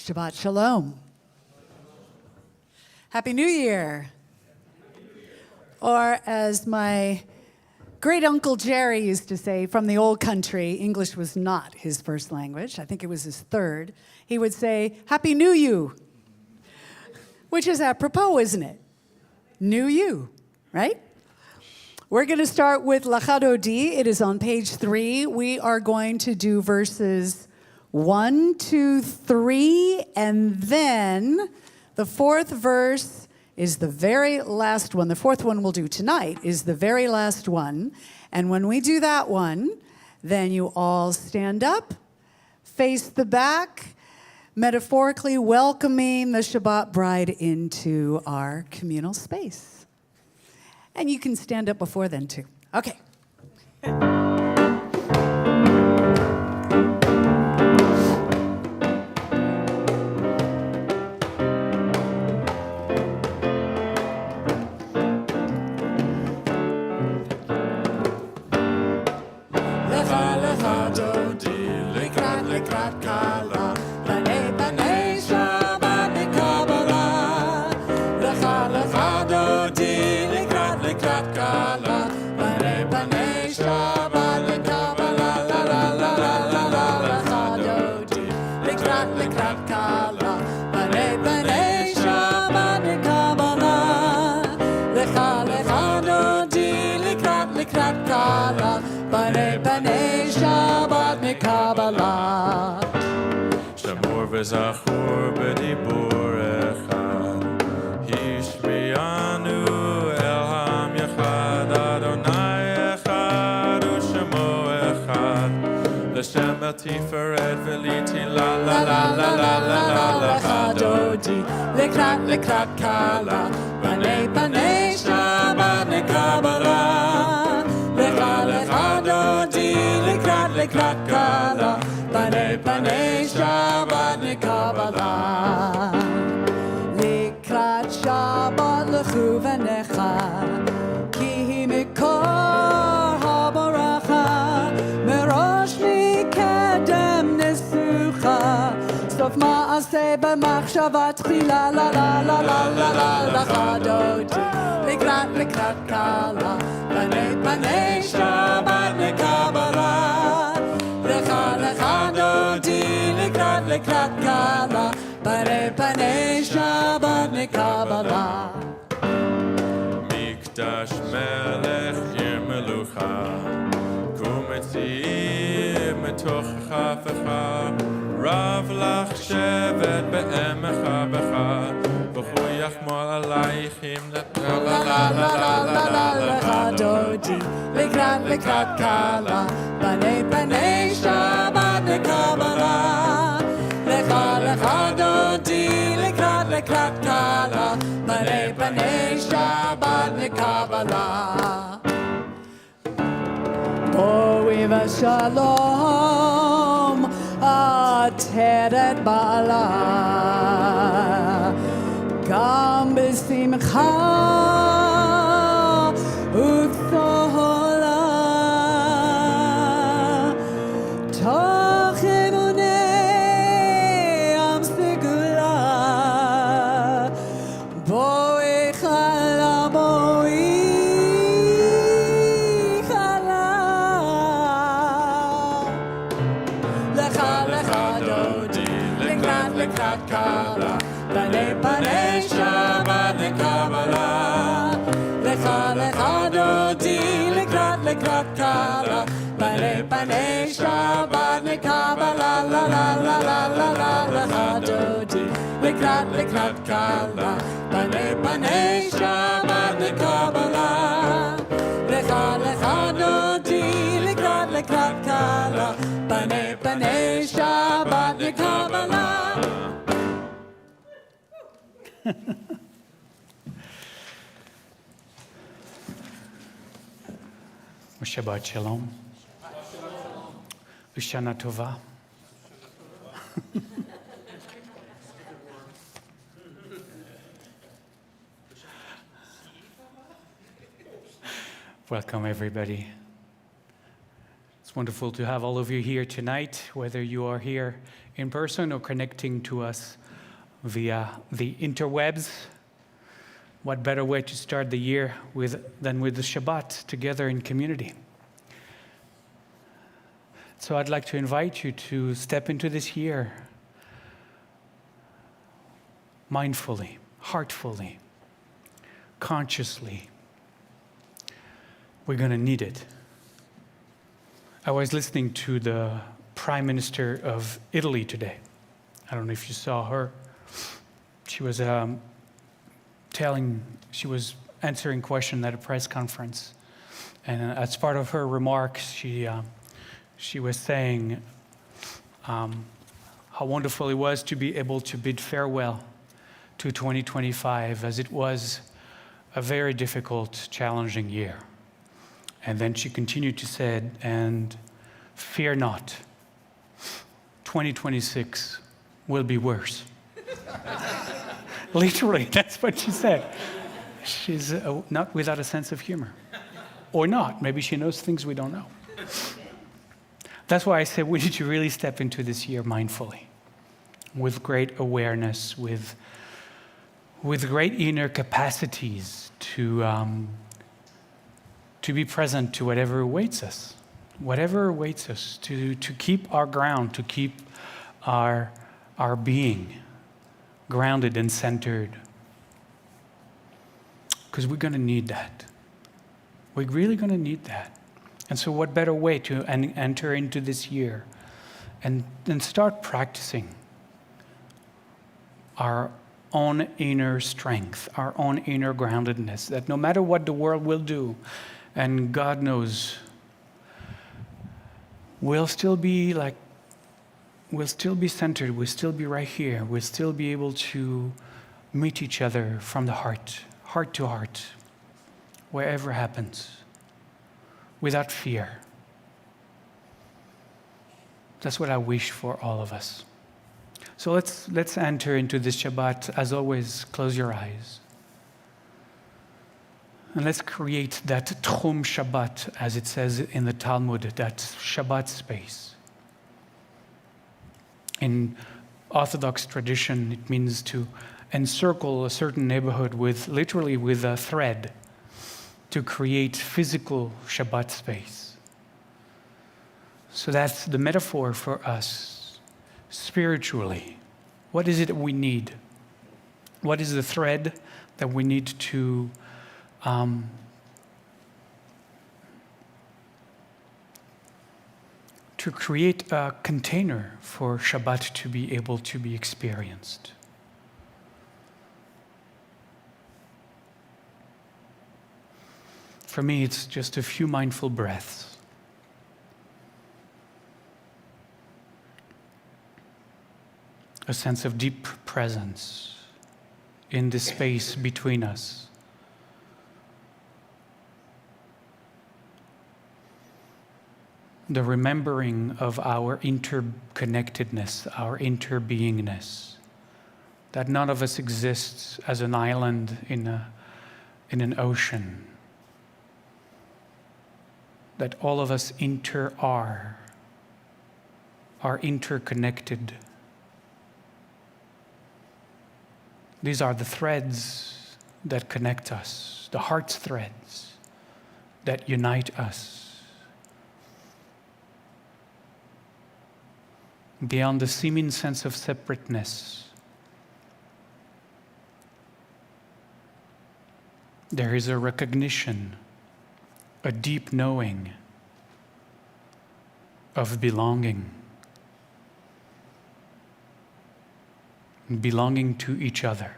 Shabbat Shalom. Happy New Year. Or as my great uncle Jerry used to say, from the old country, English was not his first language. I think it was his third. He would say, Happy New You, which is apropos, isn't it? New you, right? We're going to start with Lachadodi. It is on page 3. We are going to do verses 1, 2, 3, and then the fourth verse is the very last one. The fourth one we'll do tonight is the very last one. And when we do that one, then you all stand up, face the back, metaphorically welcoming the Shabbat bride into our communal space. And you can stand up before then, too. Okay. Kabbalah Shamor v'zachor b'dibur echad Hishmianu el ham yachad Adonai echad u'shemo echad L'shem el tiferet v'liti la la la la la la la L'chadodi l'krat kala B'nei b'nei Shabbat Kabbalah L'chadodi L'krat kala B'nei Shabbat Kabbalah L'krat Shabbat L'chu v'necha Ki hi mikor ha'baracha Merosh mikedem nesucha Sof ma'aseh b'machshavat tchila la la la la la la L'chadodi L'krat kala B'nei Shabbat Kabbalah L'chadodi L'krat kala B'nei Shabbat Kabbalah Mikdash melech ir melucha Kumetzim metoch chafecha Rav lach shevet be'emecha becha V'chu yachmol alaychim la la la la la la la L'chadodi L'krat kala B'nei Shabbat Kabbalah L'chadodi L'krat kala B'nei Shabbat Kabbalah Boi v'shalom Ateret ba'ala Gam b'simcha U'tzola Toch emunei am segula Boi chala L'chadodi L'krat kala B'nei Shabbat Kabbalah L'chadodi L'krat kala B'nei Shabbat Kabbalah la la la la la la L'chadodi L'krat kala B'nei Shabbat Kabbalah L'chadodi L'krat kala B'nei Shabbat Kabbalah Shabbat Shalom. Ushana Tova. Welcome, everybody. It's wonderful to have all of you here tonight, whether you are here in person or connecting to us via the interwebs. What better way to start the year than with the Shabbat together in community? So I'd like to invite you to step into this year mindfully, heartfully, consciously. We're going to need it. I was listening to the Prime Minister of Italy today. I don't know if you saw her. She was answering questions at a press conference. And as part of her remarks, she was saying how wonderful it was to be able to bid farewell to 2025, as it was a very difficult, challenging year. And then she continued to say, and fear not, 2026 will be worse. Literally, that's what she said. She's not without a sense of humor. Or not, maybe she knows things we don't know. That's why I said we need to really step into this year mindfully, with great awareness, with great inner capacities to be present to whatever awaits us, to keep our ground, to keep our being grounded and centered. Because we're going to need that. We're really going to need that. And so what better way to enter into this year and start practicing our own inner strength, our own inner groundedness, that no matter what the world will do, and God knows, we'll still be centered, we'll still be right here, we'll still be able to meet each other from the heart to heart, wherever happens, without fear. That's what I wish for all of us. So let's enter into this Shabbat. As always, close your eyes. And let's create that Tchum Shabbat, as it says in the Talmud, that Shabbat space. In Orthodox tradition, it means to encircle a certain neighborhood literally with a thread, to create physical Shabbat space. So that's the metaphor for us. Spiritually, what is it that we need? What is the thread that we need to create a container for Shabbat to be able to be experienced? For me, it's just a few mindful breaths. A sense of deep presence in the space between us. The remembering of our interconnectedness, our interbeingness, that none of us exists as an island in an ocean, that all of us are interconnected. These are the threads that connect us, the heart's threads that unite us. Beyond the seeming sense of separateness, there is a recognition, a deep knowing of belonging to each other.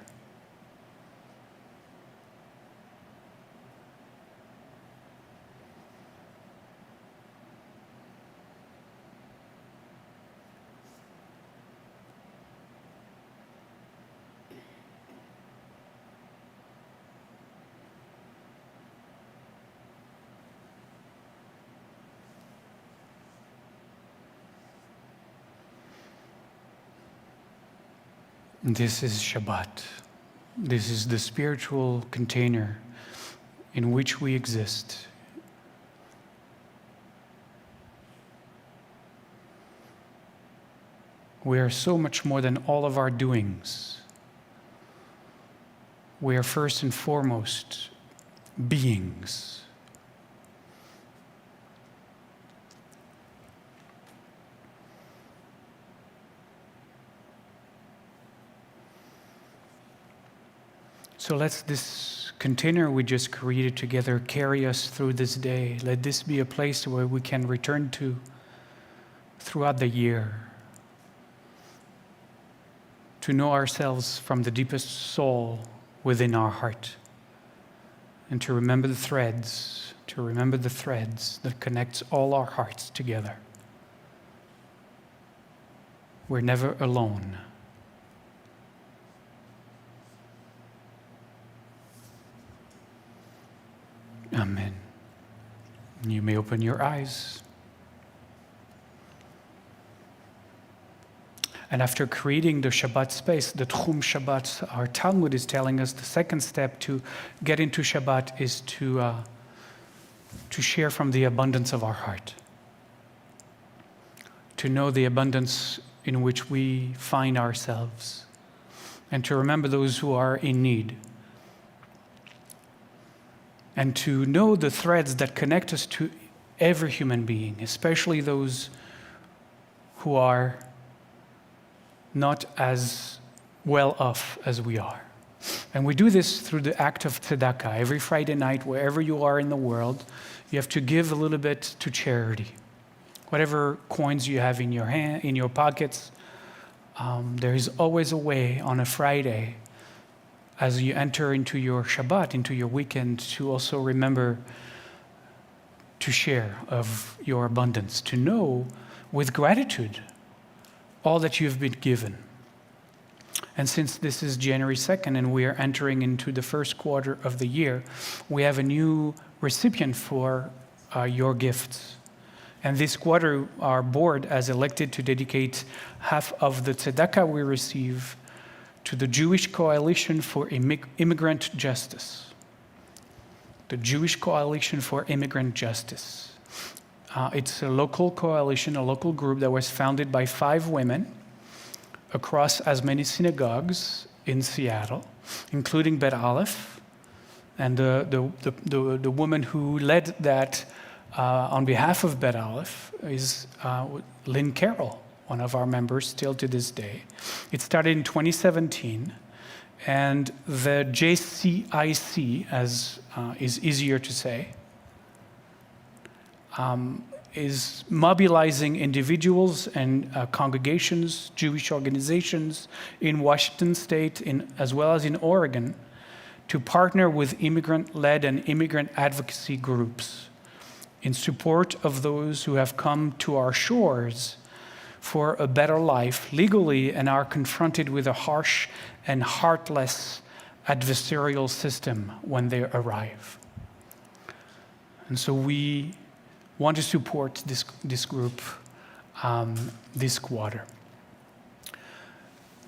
This is Shabbat. This is the spiritual container in which we exist. We are so much more than all of our doings. We are first and foremost beings. So let this container we just created together carry us through this day. Let this be a place where we can return to throughout the year, to know ourselves from the deepest soul within our heart, and to remember the threads that connects all our hearts together. We're never alone. Amen. You may open your eyes. And after creating the Shabbat space, the Tchum Shabbat, our Talmud is telling us the second step to get into Shabbat is to share from the abundance of our heart. To know the abundance in which we find ourselves. And to remember those who are in need. And to know the threads that connect us to every human being, especially those who are not as well off as we are. And we do this through the act of tzedakah. Every Friday night, wherever you are in the world, you have to give a little bit to charity. Whatever coins you have in your hand, in your pockets, there is always a way on a Friday, as you enter into your Shabbat, into your weekend, to also remember to share of your abundance, to know with gratitude all that you've been given. And since this is January 2nd and we are entering into the first quarter of the year, we have a new recipient for your gifts. And this quarter, our board has elected to dedicate half of the tzedakah we receive to the Jewish Coalition for Immigrant Justice. The Jewish Coalition for Immigrant Justice. It's a local coalition, a local group that was founded by 5 women across as many synagogues in Seattle, including Bet Aleph. And the woman who led that on behalf of Bet Aleph is Lynn Carroll, one of our members still to this day. It started in 2017, and the JCIC, as is easier to say, is mobilizing individuals and congregations, Jewish organizations in Washington State, as well as in Oregon, to partner with immigrant-led and immigrant advocacy groups in support of those who have come to our shores for a better life legally and are confronted with a harsh and heartless adversarial system when they arrive. And so we want to support this group this quarter.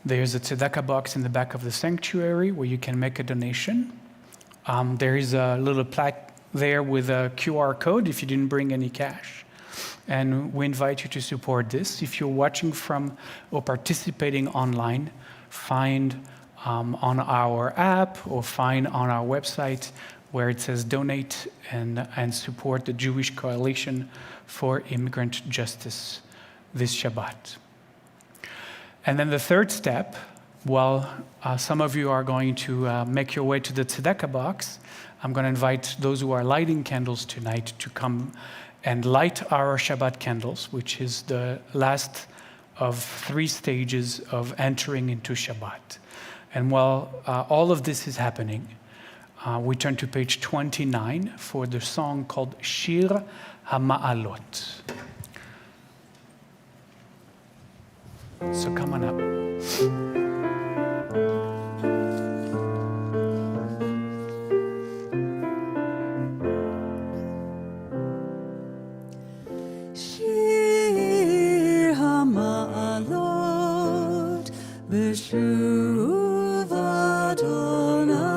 There's a tzedakah box in the back of the sanctuary where you can make a donation. There is a little plaque there with a QR code if you didn't bring any cash. And we invite you to support this. If you're watching from or participating online, find on our app or find on our website where it says donate and support the Jewish Coalition for Immigrant Justice this Shabbat. And then the third step, while some of you are going to make your way to the tzedakah box, I'm going to invite those who are lighting candles tonight to come and light our Shabbat candles, which is the last of 3 stages of entering into Shabbat. And while all of this is happening, we turn to page 29 for the song called Shir HaMa'alot. So come on up. Shir HaMa'alot B'shuv Adonai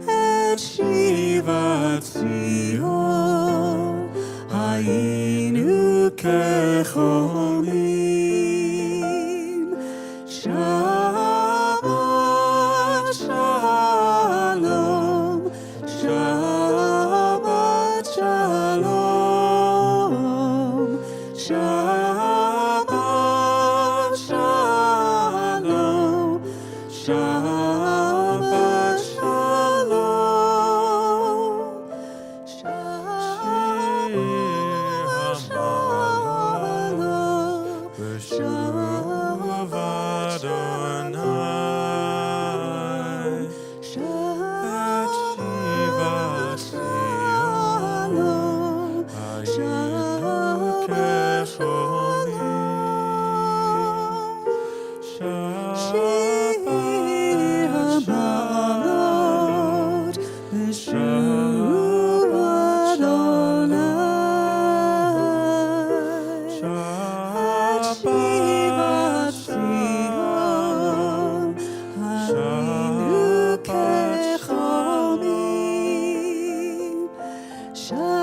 Et Shivat Zion Hayinu כחומים. שבת שלום, שבת שלום, שבת שלום, שבת שלום, שבת שלום, בשוב אדוני, את שיבת ציון, היינו כחומים. שבת שלום, בשוב אדוני, את שיבת ציון, היינו כחומים. שבת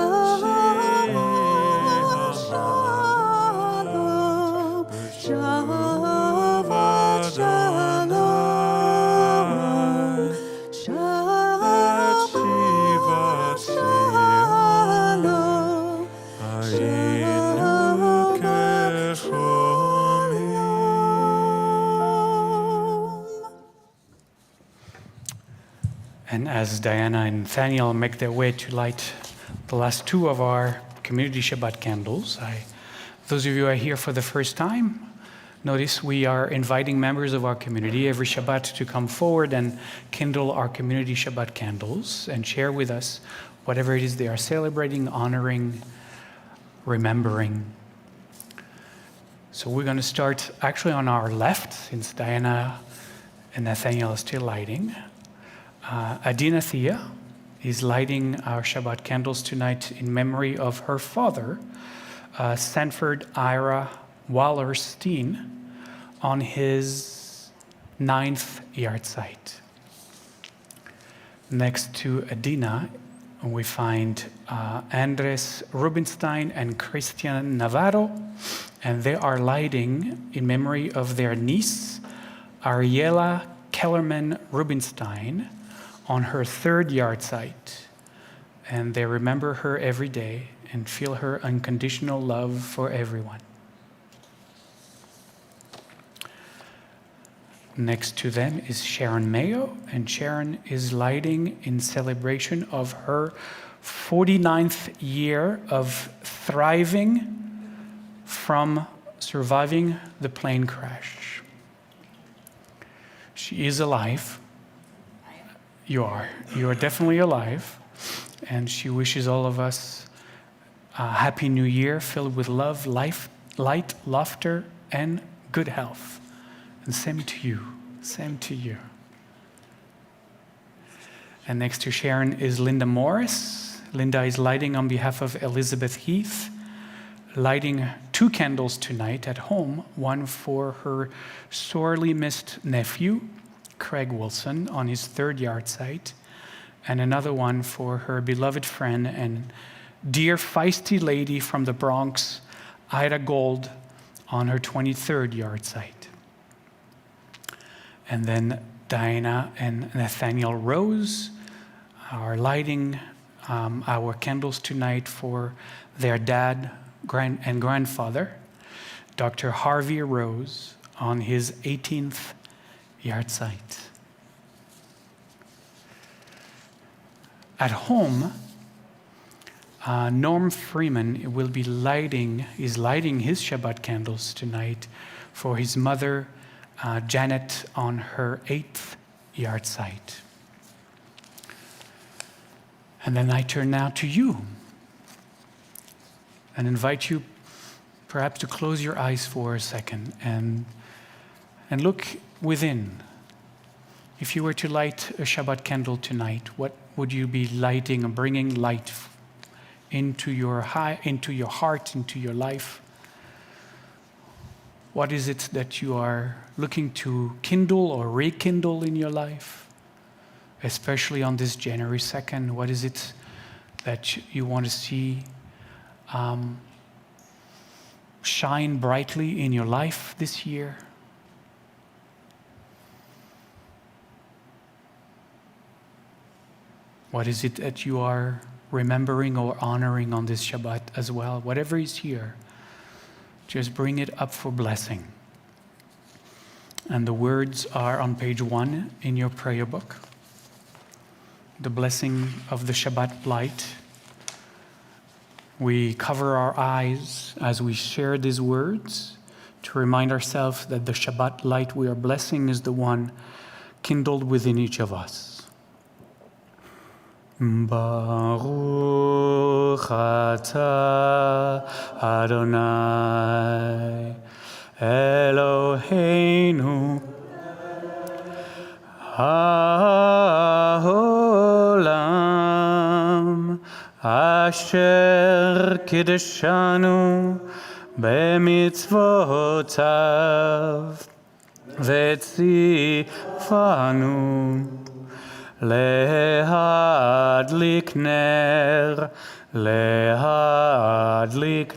שלום, שבת שלום, שבת שלום, היינו כחומים. And as Diana and Nathaniel make their way to light the last two of our community Shabbat candles, those of you who are here for the first time, notice we are inviting members of our community every Shabbat to come forward and kindle our community Shabbat candles and share with us whatever it is they are celebrating, honoring, remembering. So we're going to start actually on our left, since Diana and Nathaniel are still lighting. Adina Thea is lighting our Shabbat candles tonight in memory of her father, Sanford Ira Wallerstein, on his 9th yard site. Next to Adina, we find Andres Rubinstein and Christian Navarro, and they are lighting in memory of their niece, Ariela Kellerman Rubinstein, on her 3rd yard site. And they remember her every day and feel her unconditional love for everyone. Next to them is Sharon Mayo, and Sharon is lighting in celebration of her 49th year of thriving from surviving the plane crash. She is alive. You are definitely alive. And she wishes all of us a happy new year filled with love, life, light, laughter, and good health. And same to you, same to you. And next to Sharon is Linda Morris. Linda is lighting on behalf of Elizabeth Heath, lighting 2 candles tonight at home, one for her sorely missed nephew, Craig Wilson, on his 3rd yard site, and another one for her beloved friend and dear feisty lady from the Bronx, Ida Gold, on her 23rd yard site. And then Diana and Nathaniel Rose are lighting our candles tonight for their dad and grandfather, Dr. Harvey Rose, on his 18th yard site. At home, Norm Freeman is lighting his Shabbat candles tonight for his mother, Janet, on her 8th yard site. And then I turn now to you and invite you perhaps to close your eyes for a second and look within. If you were to light a Shabbat candle tonight, what would you be lighting and bringing light into your heart, into your life? What is it that you are looking to kindle or rekindle in your life? Especially on this January 2nd, what is it that you want to see shine brightly in your life this year? What is it that you are remembering or honoring on this Shabbat as well? Whatever is here, just bring it up for blessing. And the words are on page 1 in your prayer book. The blessing of the Shabbat light. We cover our eyes as we share these words to remind ourselves that the Shabbat light we are blessing is the one kindled within each of us. Baruch atah Adonai Eloheinu haolam asher kiddushanu b'mitzvotav v'tzivanu להדליק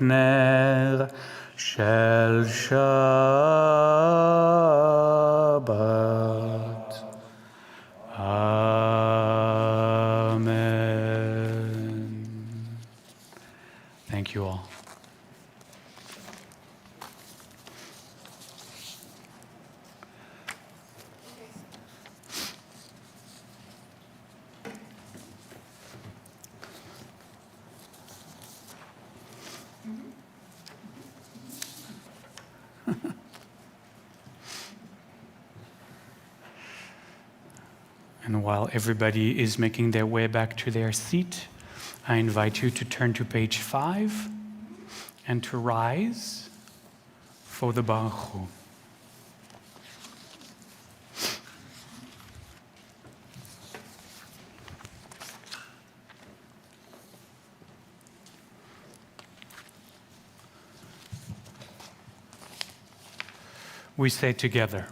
נר של שבת. Amen. Thank you all. And while everybody is making their way back to their seat, I invite you to turn to page 5 and to rise for the Baruch Hu. We say together,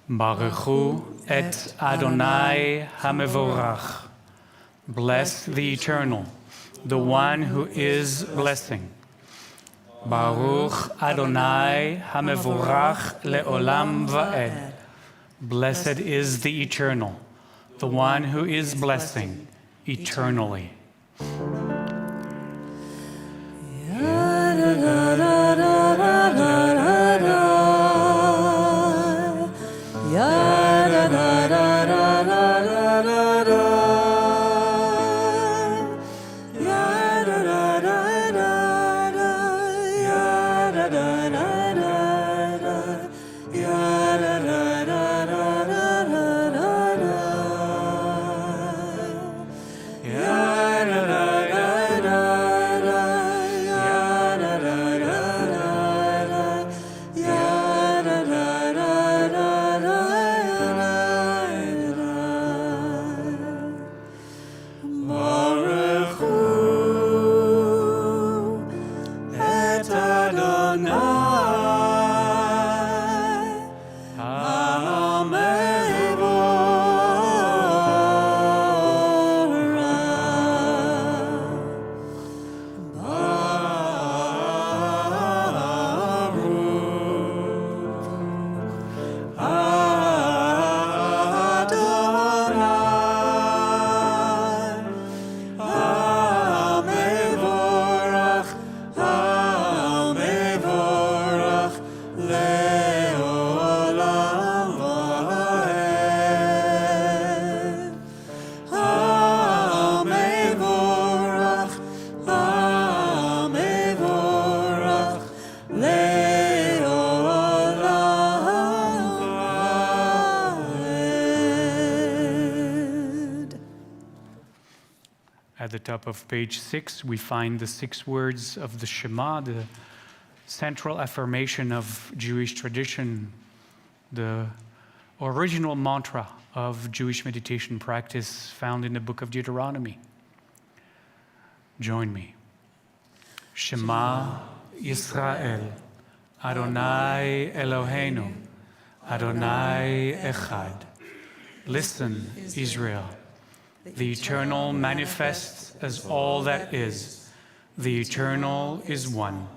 Baruch Hu et Adonai HaMevorach. Bless the Eternal, the one who is blessing. Baruch Adonai HaMevorach le'olam va'ed. Blessed is the Eternal, the one who is blessing eternally. At the top of page 6, we find the 6 words of the Shema, the central affirmation of Jewish tradition, the original mantra of Jewish meditation practice found in the book of Deuteronomy. Join me. Shema Yisrael, Adonai Eloheinu, Adonai Echad. Listen, Israel. The Eternal manifests as all that is. The Eternal is one.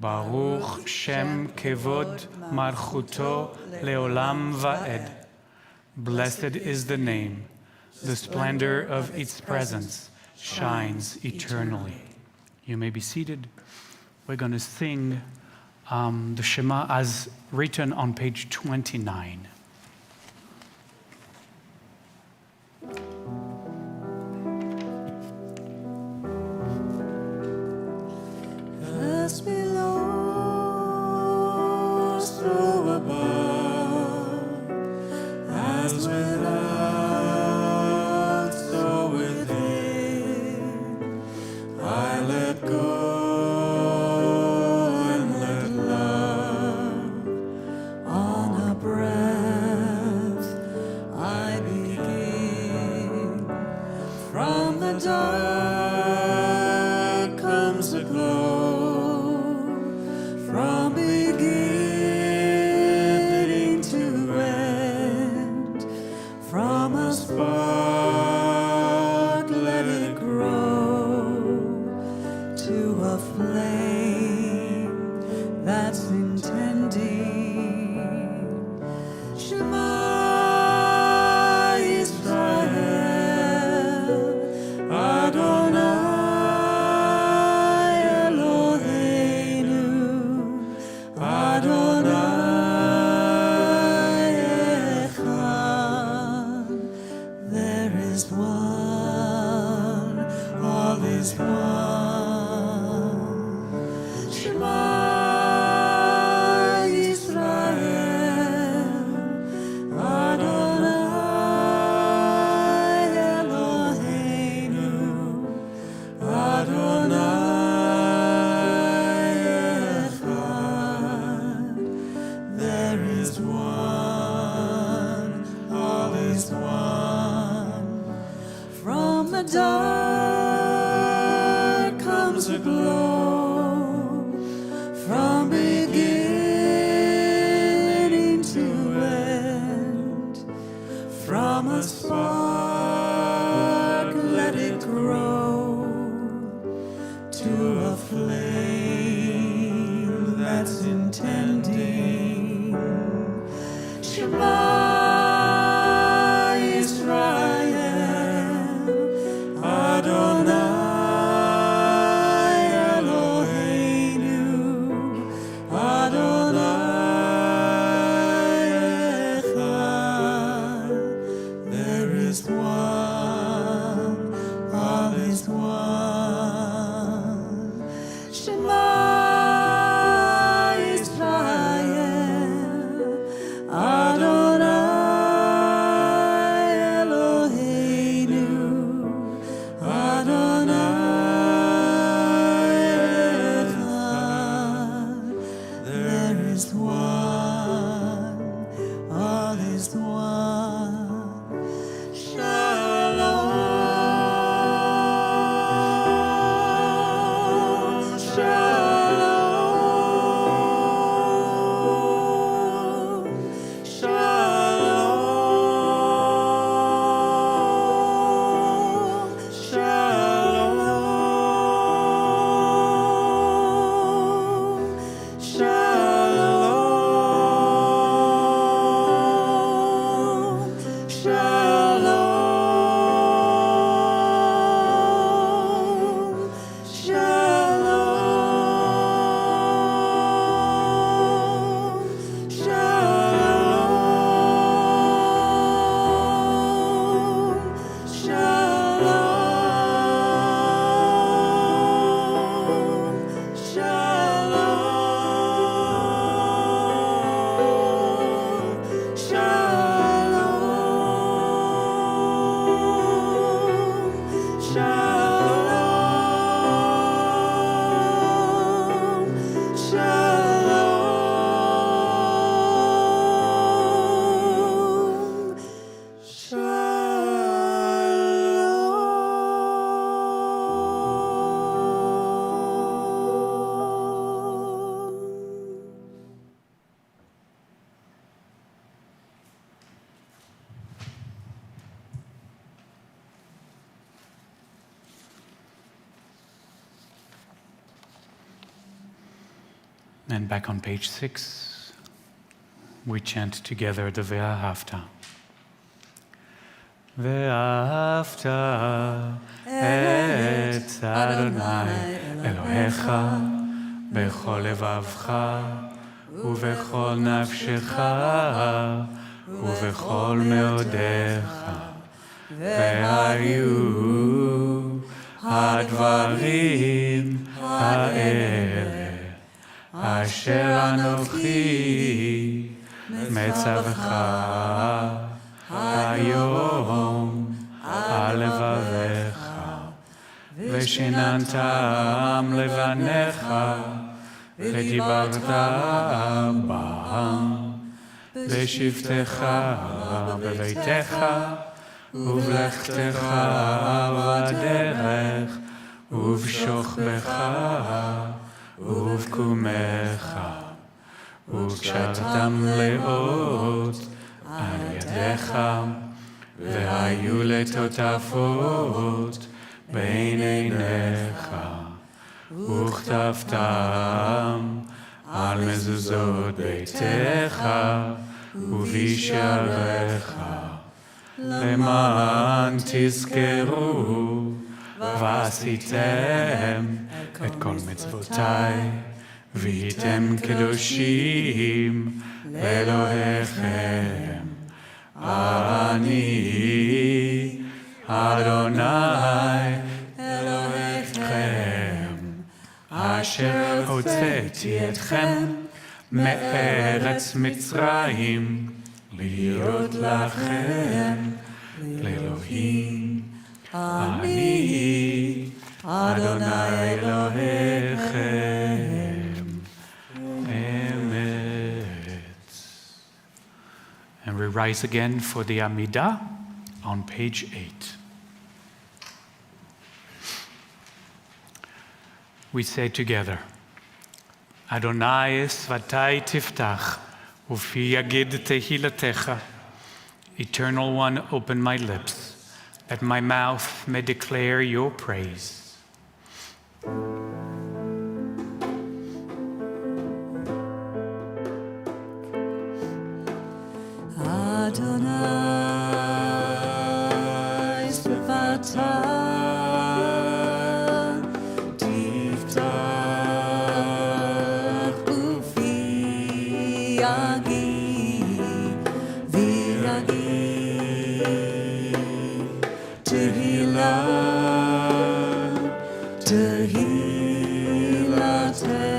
Baruch Shem Kevod Malchuto Leolam Va'ed. Blessed is the name. The splendor of its presence shines eternally. You may be seated. We're going to sing the Shema as written on page 29. As below, so above, as without, so within, I let go and let love. On a breath, I begin. From the dark comes a glow. From beginning to end, from a spark let it grow to a flame that's intending. Shema Yisrael, Adonai. Dark comes a glow, from beginning to end, from a spark let it grow to a flame that's intending. Shema one, all is one. And back on page 6, we chant together the Ve'ahavta. ואהבת את אדוני אלוהיך בכל לבבך ובכל נפשך ובכל מאודיך והיו הדברים האלה אשר אנוכי מצווך היום על לבביך ושיננתם לבניך ודיברת בם בשבתך בביתך ובלכתך בדרך ובשוכבך ובקומך וקשרתם לאות על ידיך והיו לטוטפות בין עיניך וכתבתם על מזוזות ביתך ובשעריך למען תזכרו ועשיתם את כל מצוותיי והייתם קדושים לאלוהיכם אני אדוני אלוהיכם אשר הוצאתי אתכם מארץ מצרים להיות לכם לאלוהים אני אדוני אלוהיכם אמת. And we rise again for the Amidah on page 8. We say together, Adonai Svatai Tiftach, Ufi Yagid Tehilatecha. Eternal One, open my lips, that my mouth may declare your praise. Adonai Svatah Tiftach Ufi Yagid V'Yagid Tehillah Tehilatecha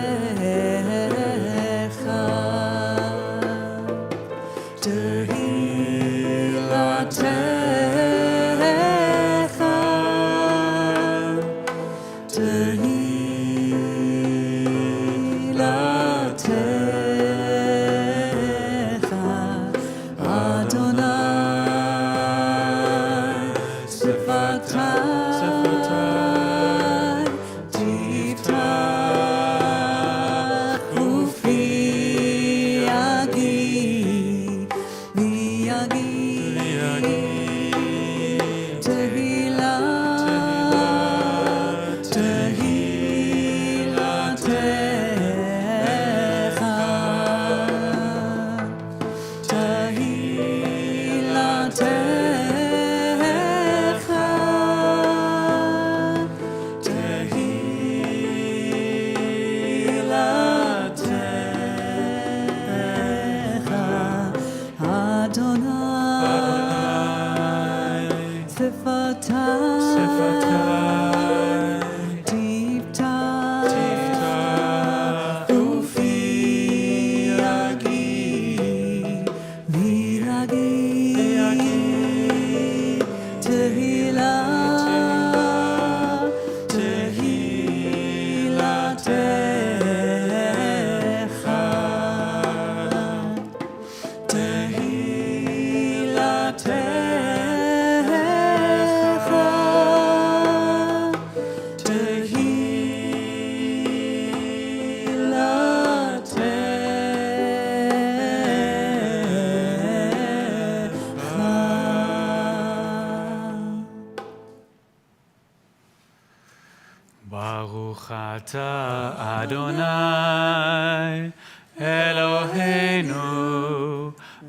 Baruch atah Adonai Eloheinu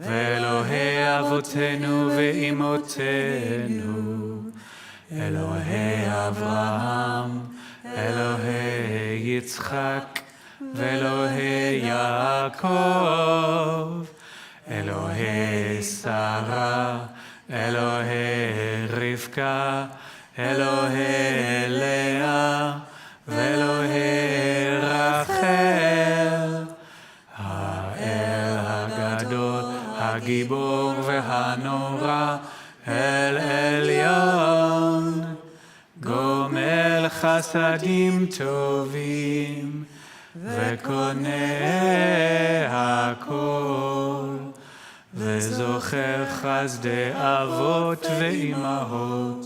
ve'Elohei avotenu ve'imotenu Elohei Avraham Elohei Yitzchak ve'Elohei Yaakov Elohei Sarah Elohei Rivka Elohei Leah ואלוהי רחל, האל הגדול, הגיבור והנורא, אל עליון, גומל חסדים טובים, וקונה הכל, וזוכר חסדי אבות ואימהות,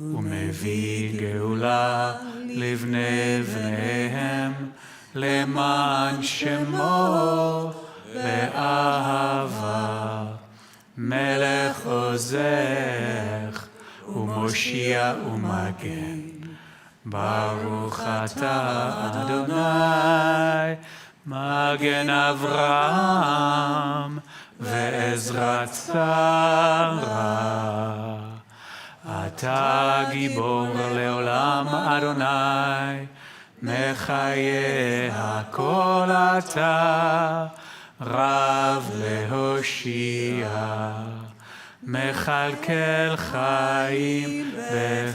ומביא גאולה לבני בניהם, למען שמו באהבה. מלך עוזך ומושיע ומגן. ברוך אתה אדוני, מגן אברהם ועזרת שרה. אתה גיבור לעולם אדוני, מחיה הכל אתה, רב להושיע, מכלכל חיים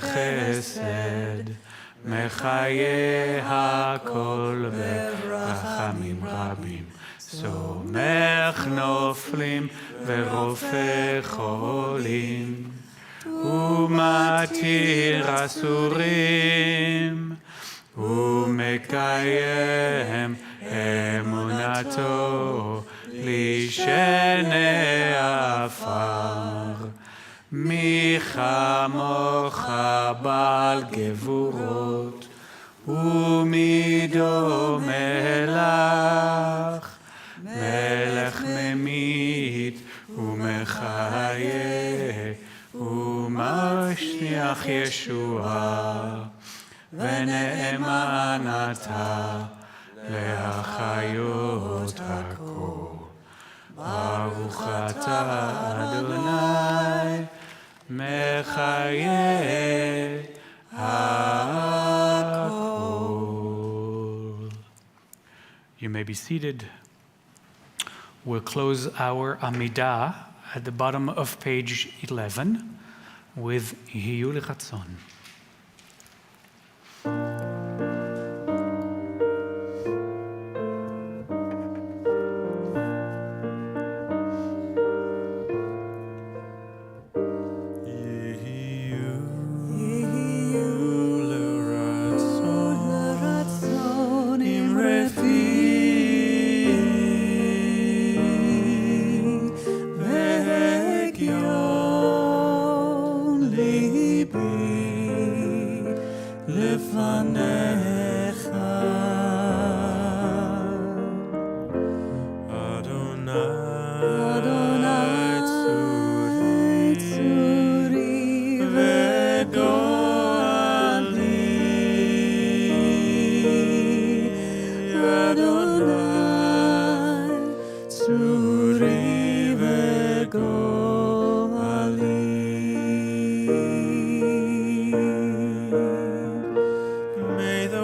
בחסד, מחיה הכל ברחמים רבים, סומך נופלים ורופא חולים. ומתיר אסורים, ומקיים אמונתו לשני עפר. מי כמוך בעל גבורות, ומי דומה לך, מלך ממית ומחיה, ומשניח ישועה, ונאמן אתה להחיות הכל. ברוך אתה אדוני, מחיה הכל. You may be seated. We'll close our Amidah at the bottom of page 11 with Hiyu Lechatzon. May the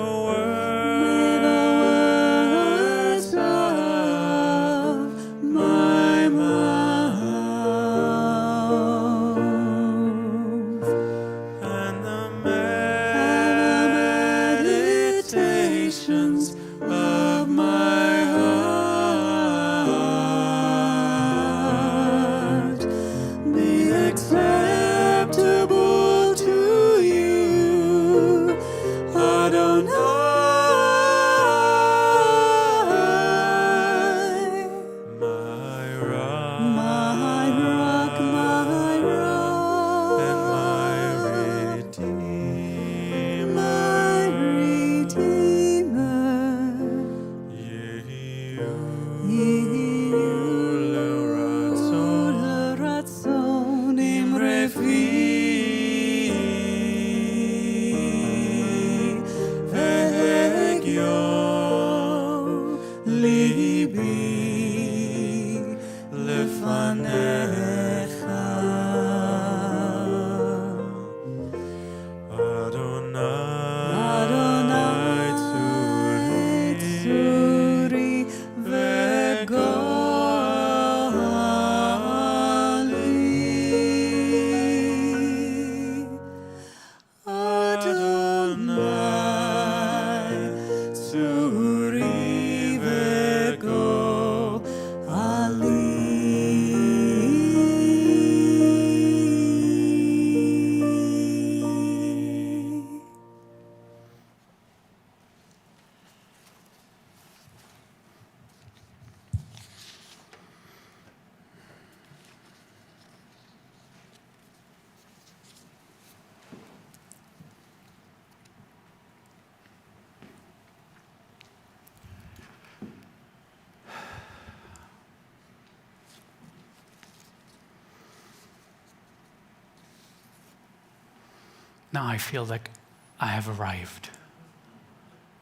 now I feel like I have arrived.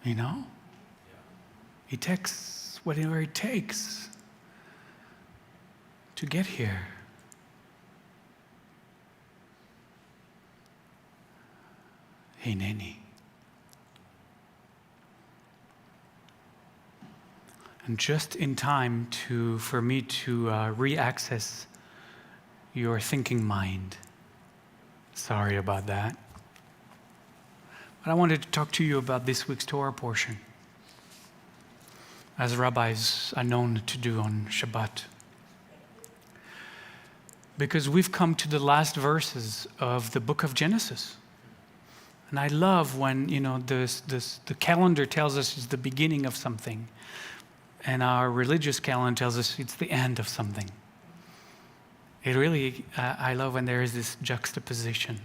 You know? It takes whatever it takes to get here. Hineni. And just in time for me to re-access your thinking mind. Sorry about that. But I wanted to talk to you about this week's Torah portion, as rabbis are known to do on Shabbat. Because we've come to the last verses of the book of Genesis. And I love when, the calendar tells us it's the beginning of something, and our religious calendar tells us it's the end of something. It really, I love when there is this juxtaposition.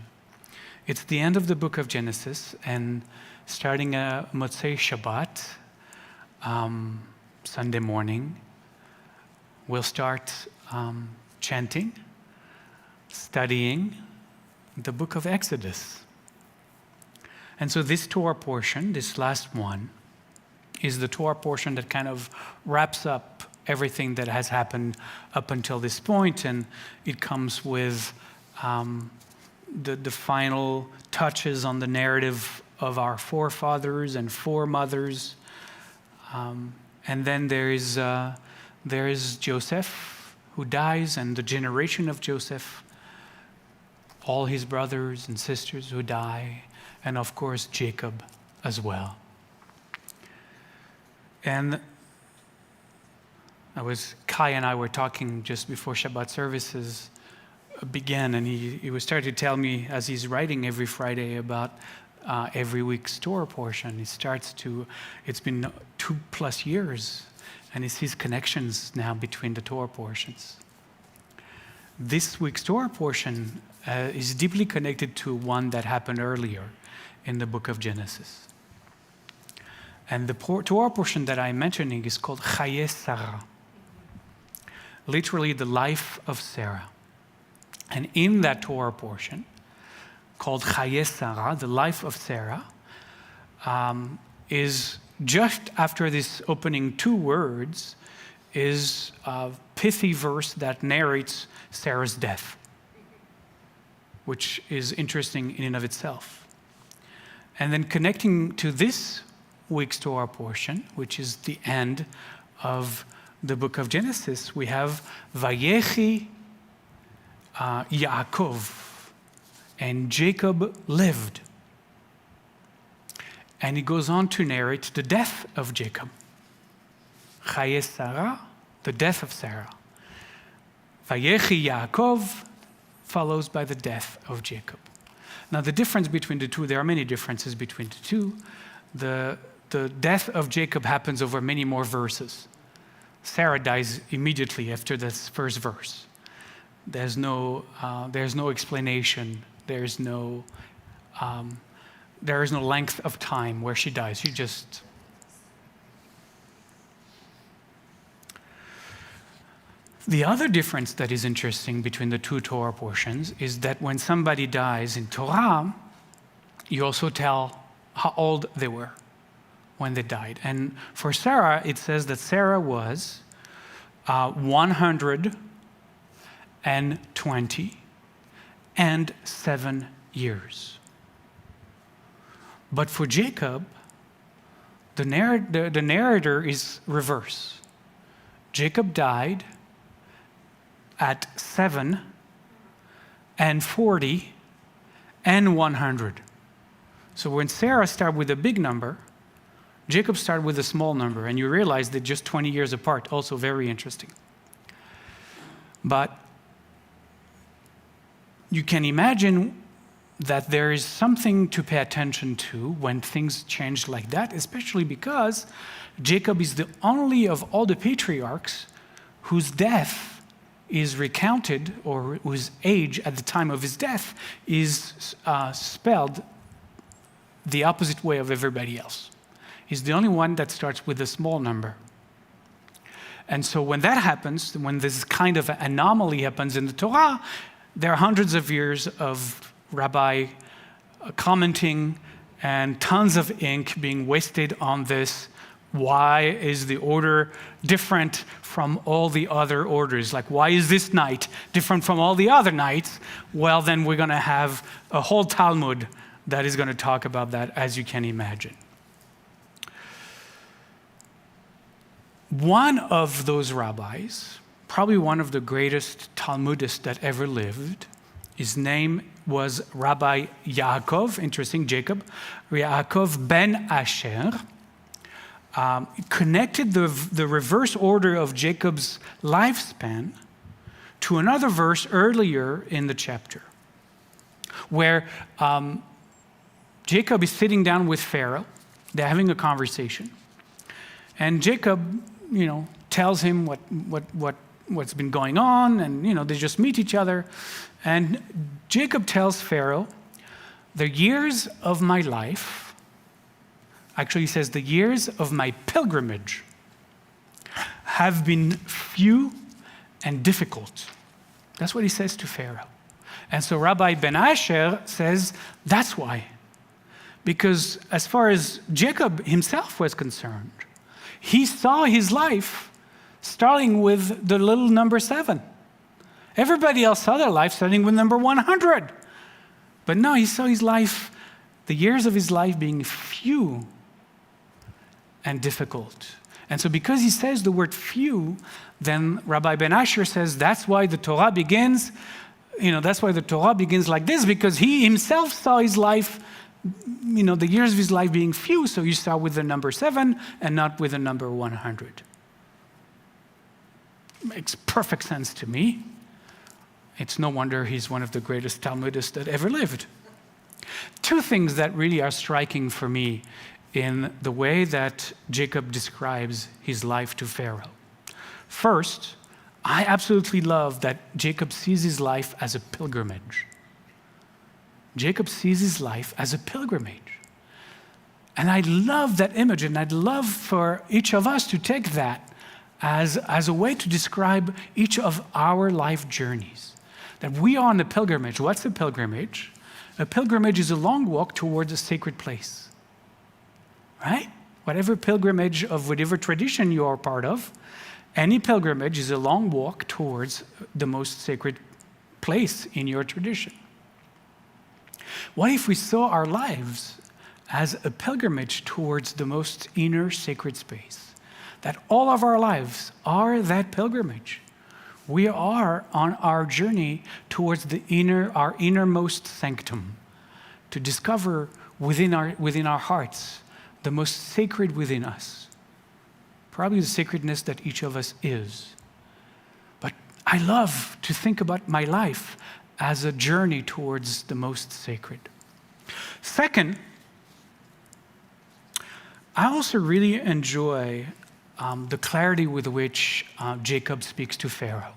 It's the end of the book of Genesis, and starting Motzei Shabbat, Sunday morning, we'll start chanting, studying the book of Exodus. And so this Torah portion, this last one, is the Torah portion that kind of wraps up everything that has happened up until this point, and it comes with the final touches on the narrative of our forefathers and foremothers. And then there is Joseph who dies, and the generation of Joseph, all his brothers and sisters who die, and of course Jacob as well. And Kai and I were talking just before Shabbat services began, and he was starting to tell me, as he's writing every Friday, about every week's Torah portion. It's been 2+ years, and he sees connections now between the Torah portions. This week's Torah portion is deeply connected to one that happened earlier in the book of Genesis. And the Torah portion that I'm mentioning is called Chaye Sarah, literally the life of Sarah. And in that Torah portion, called Chaye Sarah, the life of Sarah, is just after this opening 2 words, is a pithy verse that narrates Sarah's death, which is interesting in and of itself. And then connecting to this week's Torah portion, which is the end of the book of Genesis, we have Vayechi Yaakov, and Jacob lived. And he goes on to narrate the death of Jacob. Chaye Sarah, the death of Sarah. Vayechi Yaakov follows by the death of Jacob. Now the difference between the two, there are many differences between the two. The death of Jacob happens over many more verses. Sarah dies immediately after this first verse. There's no explanation. There is no length of time where she dies. She just. The other difference that is interesting between the two Torah portions is that when somebody dies in Torah, you also tell how old they were when they died. And for Sarah, it says that Sarah was 127 years. But for Jacob, the narrator is reverse. Jacob died at 7 and 40 and 100. So when Sarah started with a big number, Jacob started with a small number, and you realize they're just 20 years apart, also very interesting. But you can imagine that there is something to pay attention to when things change like that, especially because Jacob is the only of all the patriarchs whose death is recounted, or whose age at the time of his death is spelled the opposite way of everybody else. He's the only one that starts with a small number. And so when that happens, when this kind of anomaly happens in the Torah, there are hundreds of years of rabbi commenting and tons of ink being wasted on this. Why is the order different from all the other orders? Like, why is this night different from all the other nights? Well, then we're going to have a whole Talmud that is going to talk about that, as you can imagine. One of those rabbis, probably one of the greatest Talmudists that ever lived, his name was Rabbi Yaakov, interesting, Jacob, Yaakov ben Asher, connected the reverse order of Jacob's lifespan to another verse earlier in the chapter, where Jacob is sitting down with Pharaoh. They're having a conversation. And Jacob, tells him what's been going on, and, they just meet each other. And Jacob tells Pharaoh, the years of my life, actually he says, the years of my pilgrimage have been few and difficult. That's what he says to Pharaoh. And so Rabbi Ben Asher says, that's why. Because as far as Jacob himself was concerned, he saw his life starting with the little number 7. Everybody else saw their life starting with number 100. But no, he saw his life, the years of his life being few and difficult. And so because he says the word few, then Rabbi Ben Asher says that's why the Torah begins, that's why the Torah begins like this, because he himself saw his life, the years of his life being few, so you start with the number 7 and not with the number 100. Makes perfect sense to me. It's no wonder he's one of the greatest Talmudists that ever lived. Two things that really are striking for me in the way that Jacob describes his life to Pharaoh. First, I absolutely love that Jacob sees his life as a pilgrimage. Jacob sees his life as a pilgrimage. And I love that image, and I'd love for each of us to take that as a way to describe each of our life journeys. That we are on a pilgrimage. What's a pilgrimage? A pilgrimage is a long walk towards a sacred place. Right? Whatever pilgrimage of whatever tradition you are part of, any pilgrimage is a long walk towards the most sacred place in your tradition. What if we saw our lives as a pilgrimage towards the most inner sacred space? That all of our lives are that pilgrimage. We are on our journey towards our innermost sanctum, to discover within our hearts the most sacred within us, probably the sacredness that each of us is. But I love to think about my life as a journey towards the most sacred. Second, I also really enjoy the clarity with which Jacob speaks to Pharaoh.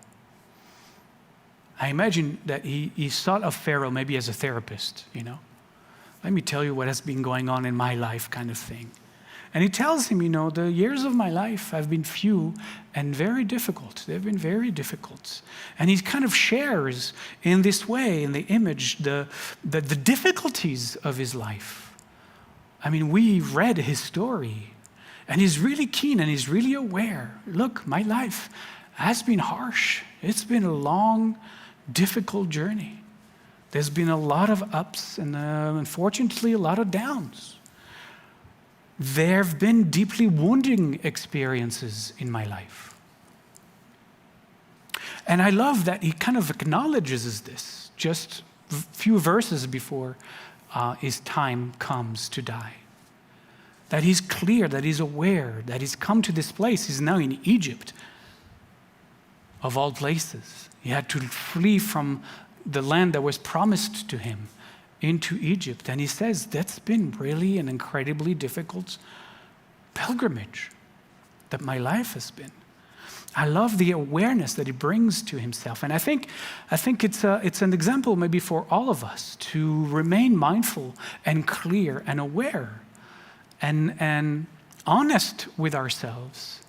I imagine that he thought of Pharaoh maybe as a therapist, Let me tell you what has been going on in my life, kind of thing. And he tells him, the years of my life have been few and very difficult. They've been very difficult. And he kind of shares in this way, in the image, the difficulties of his life. I mean, we read his story, and he's really keen and he's really aware. Look, my life has been harsh. It's been a long, difficult journey. There's been a lot of ups and unfortunately a lot of downs. There have been deeply wounding experiences in my life. And I love that he kind of acknowledges this just a few verses before his time comes to die. That he's clear, that he's aware, that he's come to this place. He's now in Egypt, of all places. He had to flee from the land that was promised to him into Egypt. And he says, that's been really an incredibly difficult pilgrimage that my life has been. I love the awareness that he brings to himself. And I think it's an example maybe for all of us to remain mindful and clear and aware and honest with ourselves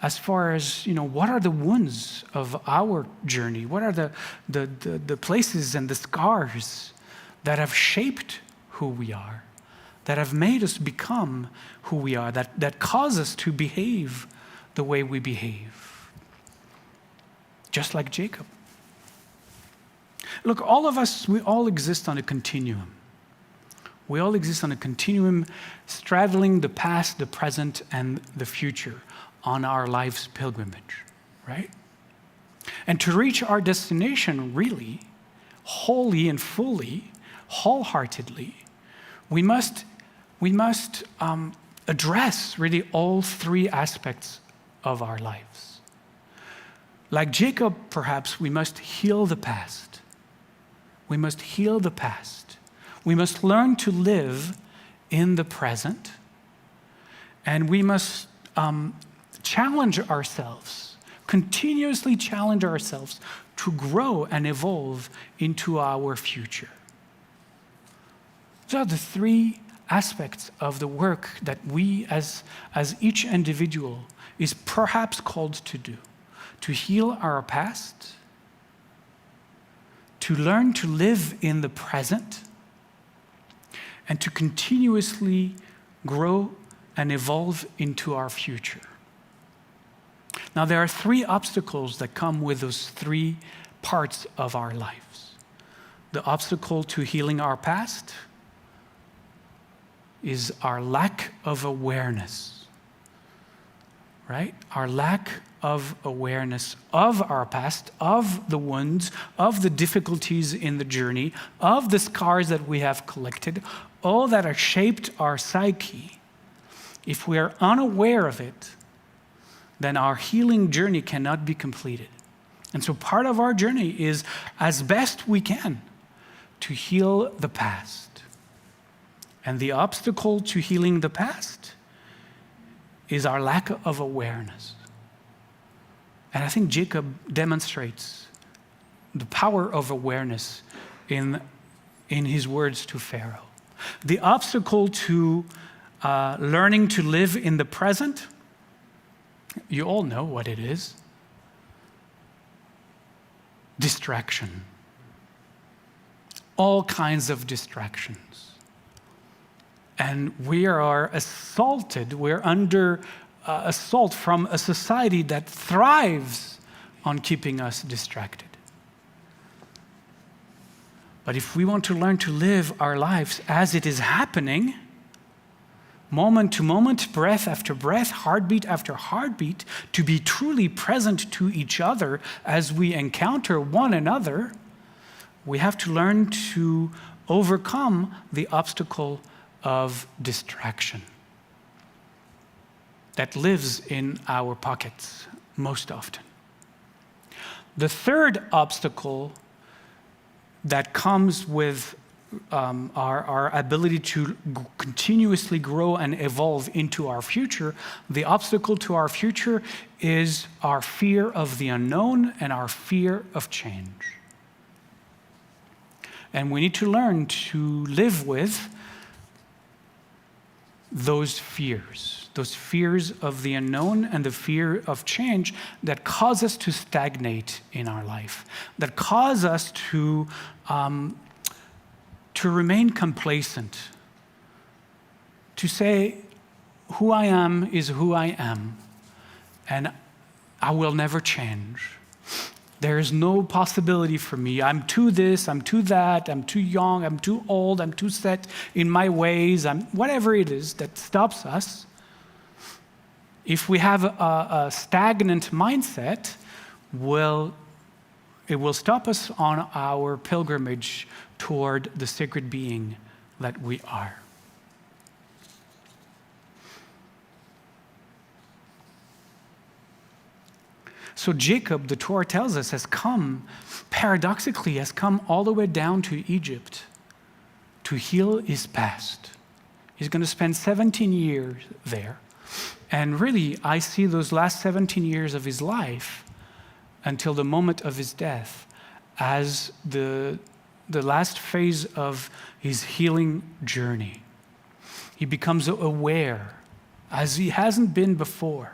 as far as, what are the wounds of our journey? What are the places and the scars that have shaped who we are, that have made us become who we are, that cause us to behave the way we behave. Just like Jacob. Look, all of us, we all exist on a continuum. We all exist on a continuum straddling the past, the present, and the future on our life's pilgrimage, right? And to reach our destination really, wholly and fully, wholeheartedly, we must address really all three aspects of our lives. Like Jacob, perhaps, we must heal the past. We must heal the past. We must learn to live in the present. And we must challenge ourselves, continuously challenge ourselves to grow and evolve into our future. Those are the three aspects of the work that we as each individual is perhaps called to do. To heal our past, to learn to live in the present, and to continuously grow and evolve into our future. Now, there are three obstacles that come with those three parts of our lives. The obstacle to healing our past is our lack of awareness, right? Our lack of awareness of our past, of the wounds, of the difficulties in the journey, of the scars that we have collected, all that have shaped our psyche. If we are unaware of it, then our healing journey cannot be completed. And so part of our journey is, as best we can, to heal the past. And the obstacle to healing the past is our lack of awareness. And I think Jacob demonstrates the power of awareness in his words to Pharaoh. The obstacle to learning to live in the present, you all know what it is. Distraction. All kinds of distractions. And we are assaulted, we're under assault from a society that thrives on keeping us distracted. But if we want to learn to live our lives as it is happening, moment to moment, breath after breath, heartbeat after heartbeat, to be truly present to each other as we encounter one another, we have to learn to overcome the obstacle of distraction that lives in our pockets most often. The third obstacle that comes with our ability to continuously grow and evolve into our future, the obstacle to our future is our fear of the unknown and our fear of change. And we need to learn to live with those fears of the unknown and the fear of change that cause us to stagnate in our life, that cause us to remain complacent, to say, who I am is who I am, and I will never change. There is no possibility for me. I'm too this, I'm too that, I'm too young, I'm too old, I'm too set in my ways, whatever it is that stops us. If we have a stagnant mindset, it will stop us on our pilgrimage toward the sacred being that we are. So Jacob, the Torah tells us, paradoxically, has come all the way down to Egypt to heal his past. He's going to spend 17 years there. And really, I see those last 17 years of his life until the moment of his death as the last phase of his healing journey. He becomes aware, as he hasn't been before,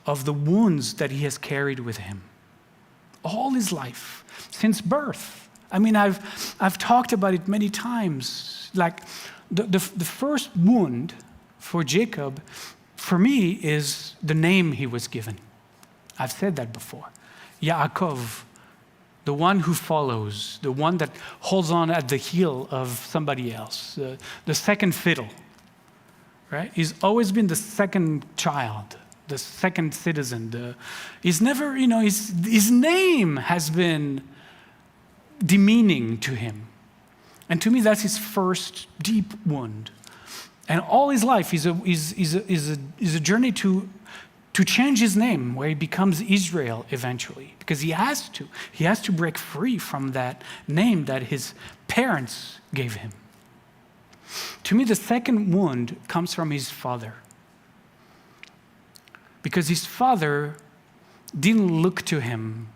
of the wounds that he has carried with him all his life, since birth, I mean, I've talked about it many times. Like the first wound for Jacob, for me, is the name he was given. I've said that before. Yaakov, the one who follows, the one that holds on at the heel of somebody else, the second fiddle, right? He's always been the second child, the second citizen. He's never, his name has been demeaning to him. And to me, that's his first deep wound. And all his life is a journey to change his name, where he becomes Israel eventually, because he has to. He has to break free from that name that his parents gave him. To me, the second wound comes from his father, because his father didn't look to him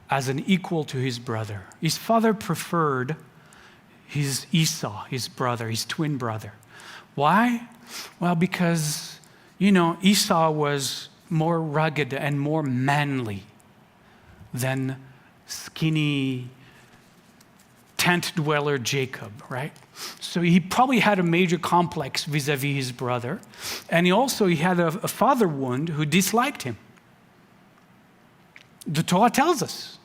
as an equal to his brother. His father preferred his Esau, his brother, his twin brother. Why? Well, because, Esau was more rugged and more manly than skinny tent dweller Jacob, right? So he probably had a major complex vis-a-vis his brother. And he had a father wound who disliked him. The Torah tells us.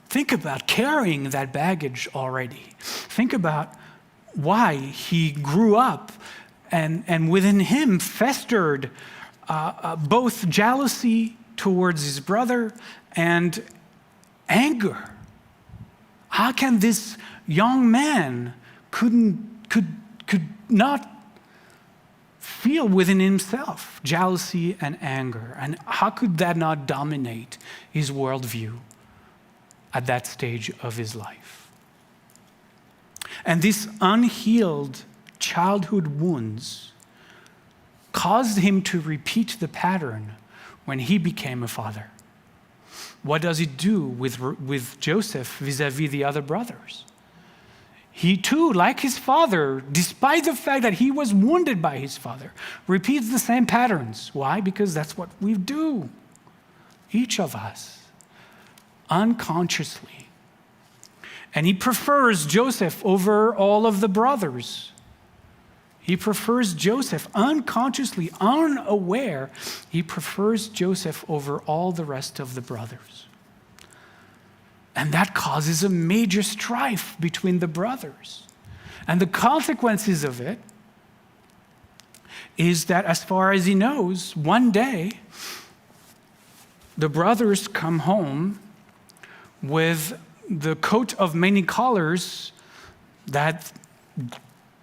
Think about carrying that baggage already. Think about why he grew up and within him festered both jealousy towards his brother and anger. How can this young man could not feel within himself jealousy and anger? And how could that not dominate his worldview at that stage of his life? And these unhealed childhood wounds caused him to repeat the pattern when he became a father. What does he do with Joseph vis-a-vis the other brothers? He too, like his father, despite the fact that he was wounded by his father, repeats the same patterns. Why? Because that's what we do, each of us, unconsciously. And he prefers Joseph over all of the brothers. He prefers Joseph unconsciously, unaware. He prefers Joseph over all the rest of the brothers. And that causes a major strife between the brothers. And the consequences of it is that, as far as he knows, one day the brothers come home with the coat of many colors that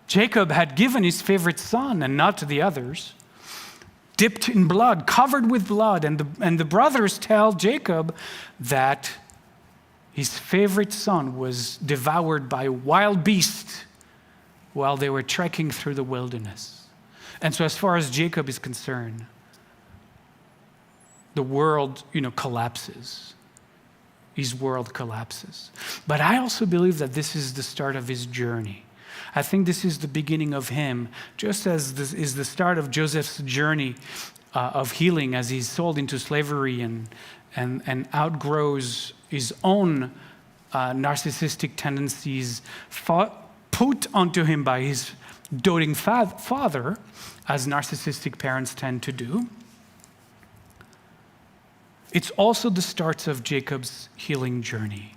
Jacob had given his favorite son and not to the others, dipped in blood, covered with blood. And the brothers tell Jacob that his favorite son was devoured by a wild beast while they were trekking through the wilderness. And so as far as Jacob is concerned, the world, collapses. His world collapses. But I also believe that this is the start of his journey. I think this is the beginning of him, just as this is the start of Joseph's journey of healing as he's sold into slavery and outgrows his own narcissistic tendencies put onto him by his doting father, as narcissistic parents tend to do. It's also the start of Jacob's healing journey.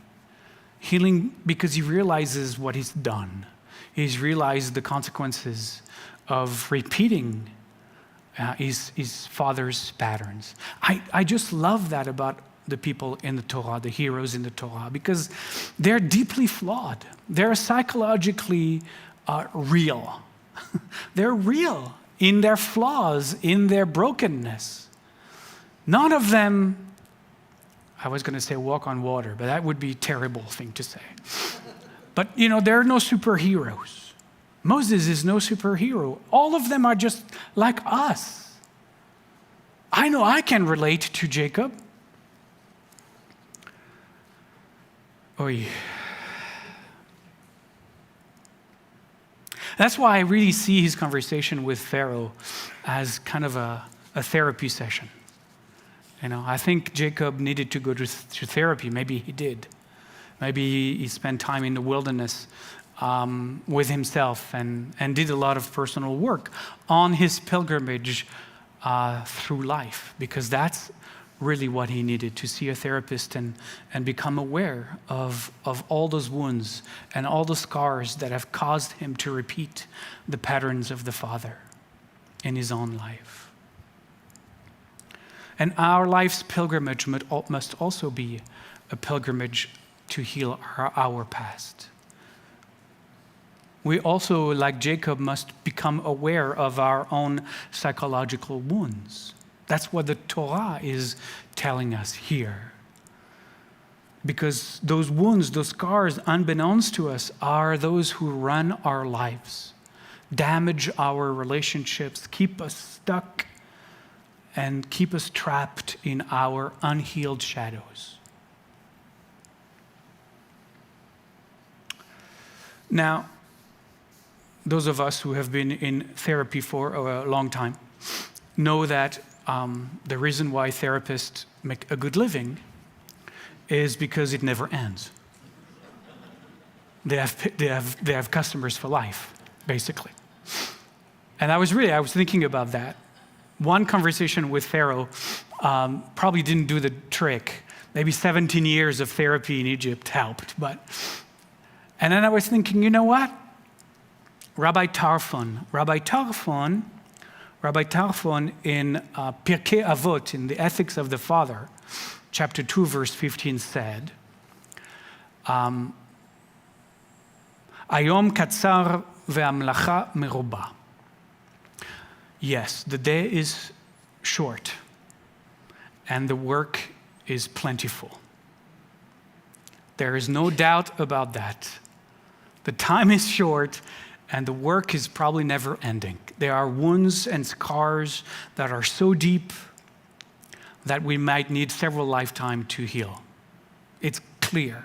Healing because he realizes what he's done. He's realized the consequences of repeating his father's patterns. I just love that about the people in the Torah, the heroes in the Torah, because they're deeply flawed. They're psychologically real. They're real in their flaws, in their brokenness. None of them, I was going to say walk on water, but that would be a terrible thing to say. But, there are no superheroes. Moses is no superhero. All of them are just like us. I know I can relate to Jacob. Oy. That's why I really see his conversation with Pharaoh as kind of a therapy session. I think Jacob needed to go to therapy. Maybe he did. Maybe he spent time in the wilderness with himself and did a lot of personal work on his pilgrimage through life, because that's really what he needed, to see a therapist and become aware of all those wounds and all the scars that have caused him to repeat the patterns of the father in his own life. And our life's pilgrimage must also be a pilgrimage to heal our past. We also, like Jacob, must become aware of our own psychological wounds. That's what the Torah is telling us here. Because those wounds, those scars, unbeknownst to us, are those who run our lives, damage our relationships, keep us stuck, and keep us trapped in our unhealed shadows. Now, those of us who have been in therapy for a long time know that the reason why therapists make a good living is because it never ends. They have customers for life, basically. And I was thinking about that. One conversation with Pharaoh probably didn't do the trick. Maybe 17 years of therapy in Egypt helped. And then I was thinking, you know what? Rabbi Tarfon in Pirkei Avot, in the Ethics of the Father, chapter 2, verse 15 said, Ayom katzar ve'amlacha meroba. Yes, the day is short and the work is plentiful. There is no doubt about that. The time is short and the work is probably never ending. There are wounds and scars that are so deep that we might need several lifetimes to heal. It's clear.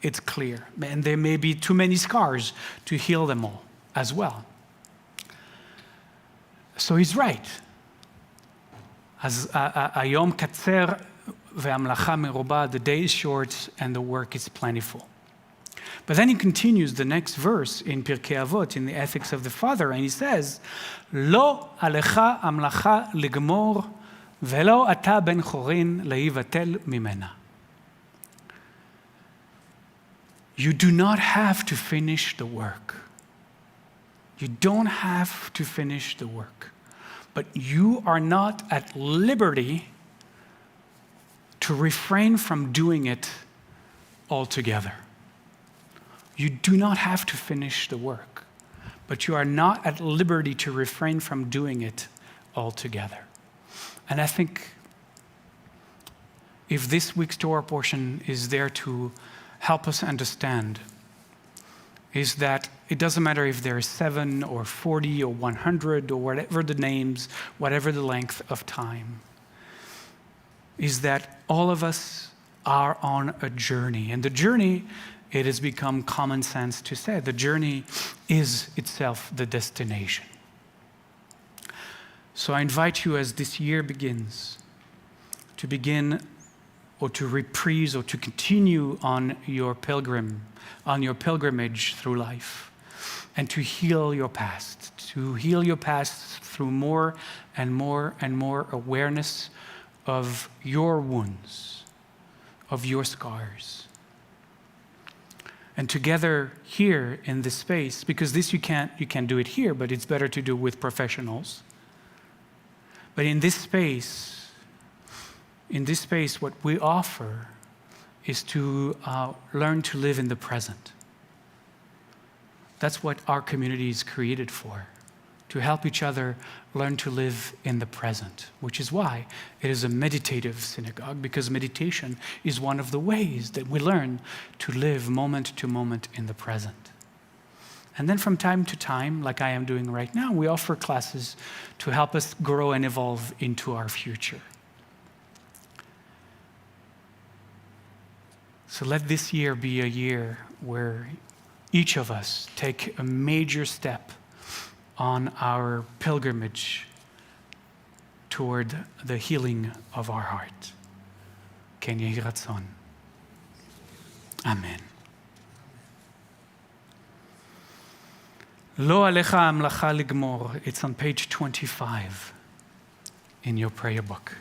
It's clear. And there may be too many scars to heal them all as well. So he's right. As Ayom katzer ve'amlacha meroba, the day is short and the work is plentiful. But then he continues the next verse in Pirkei Avot, in the Ethics of the Father, and he says, Lo alecha amlacha ligmor, velo ata ben chorin leivatel mimena. You do not have to finish the work. You don't have to finish the work. But you are not at liberty to refrain from doing it altogether. You do not have to finish the work, but you are not at liberty to refrain from doing it altogether. And I think if this week's Torah portion is there to help us understand, is that it doesn't matter if there are 7 or 40 or 100 or whatever the names, whatever the length of time, is that all of us are on a journey. And the journey, it has become common sense to say, the journey is itself the destination. So I invite you, as this year begins, to begin or to reprise or to continue on your pilgrimage through life, and to heal your past, through more and more and more awareness of your wounds, of your scars. And together here in this space, because this you can't do it here, but it's better to do with professionals. But in this space, what we offer is to learn to live in the present. That's what our community is created for, to help each other learn to live in the present, which is why it is a meditative synagogue, because meditation is one of the ways that we learn to live moment to moment in the present. And then from time to time, like I am doing right now, we offer classes to help us grow and evolve into our future. So let this year be a year where each of us take a major step on our pilgrimage toward the healing of our heart. Ken Yehi Ratzon. Amen. Lo alecha amlacha ligmor. It's on page 25 in your prayer book.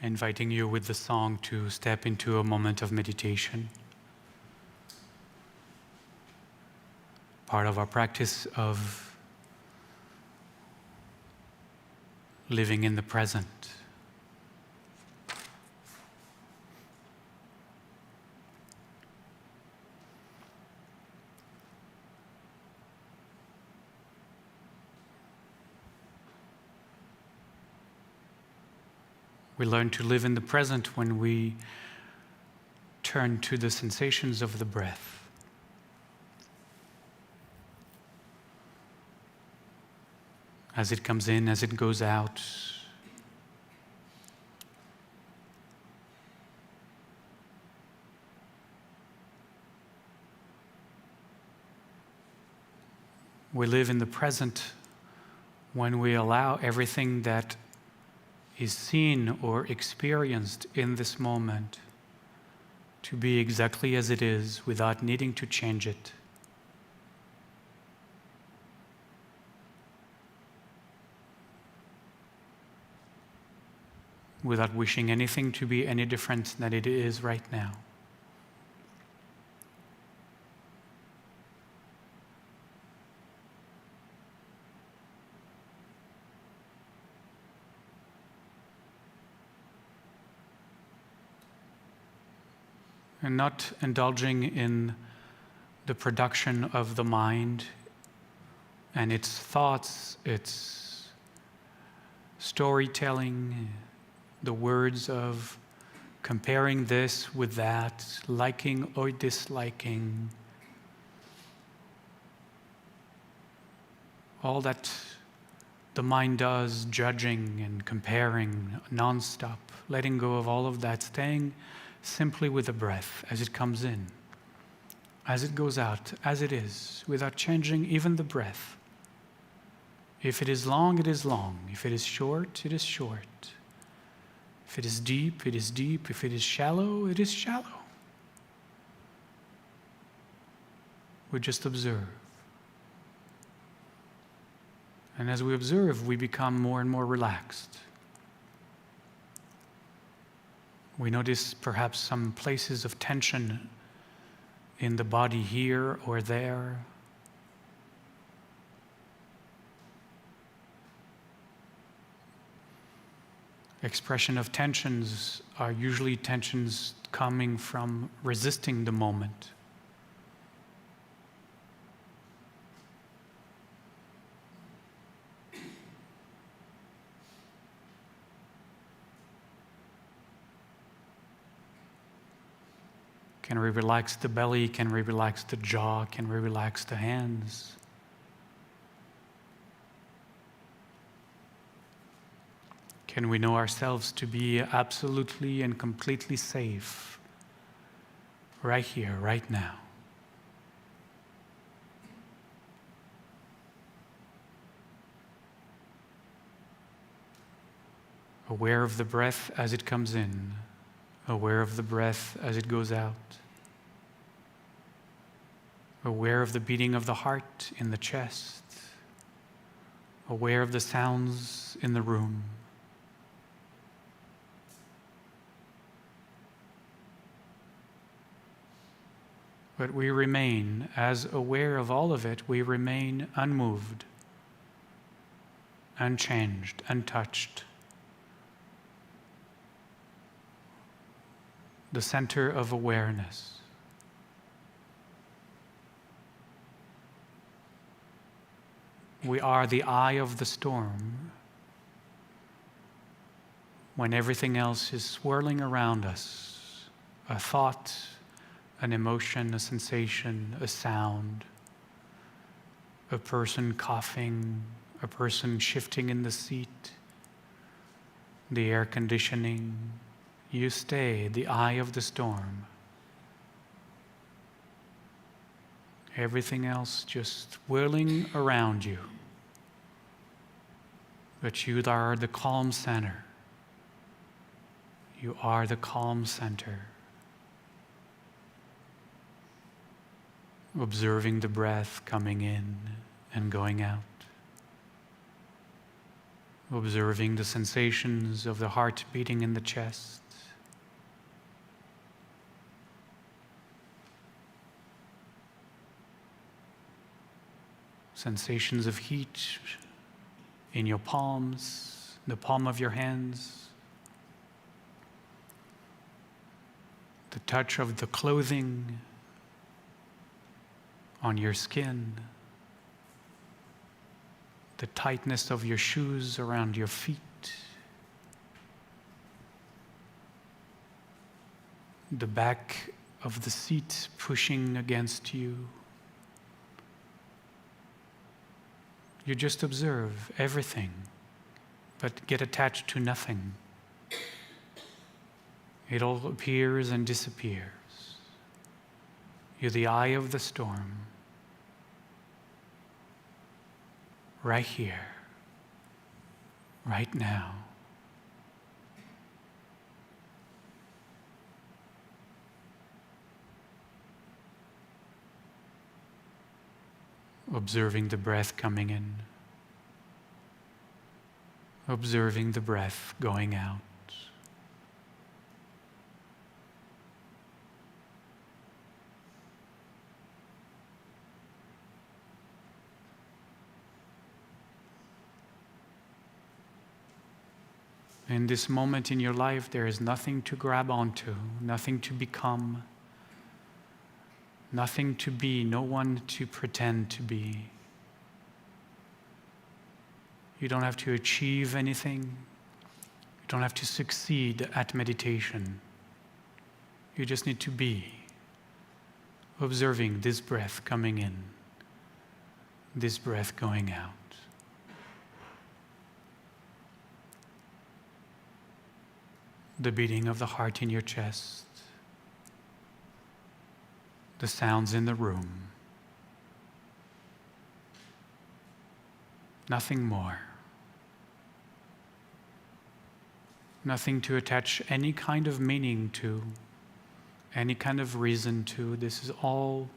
Inviting you with the song to step into a moment of meditation. Part of our practice of living in the present. We learn to live in the present when we turn to the sensations of the breath. As it comes in, as it goes out. We live in the present when we allow everything that is seen or experienced in this moment to be exactly as it is without needing to change it. Without wishing anything to be any different than it is right now. And not indulging in the production of the mind and its thoughts, its storytelling, the words of comparing this with that, liking or disliking. All that the mind does, judging and comparing nonstop, letting go of all of that, staying simply with the breath as it comes in, as it goes out, as it is, without changing even the breath. If it is long, it is long. If it is short, it is short. If it is deep, it is deep. If it is shallow, it is shallow. We just observe. And as we observe, we become more and more relaxed. We notice perhaps some places of tension in the body here or there. Expression of tensions are usually tensions coming from resisting the moment. Can we relax the belly? Can we relax the jaw? Can we relax the hands? Can we know ourselves to be absolutely and completely safe right here, right now? Aware of the breath as it comes in, aware of the breath as it goes out, aware of the beating of the heart in the chest, aware of the sounds in the room. But we remain, as aware of all of it, we remain unmoved, unchanged, untouched. The center of awareness. We are the eye of the storm when everything else is swirling around us. A thought, an emotion, a sensation, a sound, a person coughing, a person shifting in the seat, the air conditioning. You stay the eye of the storm. Everything else just whirling around you. But you are the calm center. You are the calm center. Observing the breath coming in and going out. Observing the sensations of the heart beating in the chest. Sensations of heat in your palms, the palm of your hands, the touch of the clothing on your skin, the tightness of your shoes around your feet, the back of the seat pushing against you. You just observe everything, but get attached to nothing. It all appears and disappears. You're the eye of the storm. Right here, right now. Observing the breath coming in. Observing the breath going out. In this moment in your life, there is nothing to grab onto, nothing to become, nothing to be, no one to pretend to be. You don't have to achieve anything. You don't have to succeed at meditation. You just need to be observing this breath coming in, this breath going out. The beating of the heart in your chest, the sounds in the room. Nothing more. Nothing to attach any kind of meaning to, any kind of reason to. This is all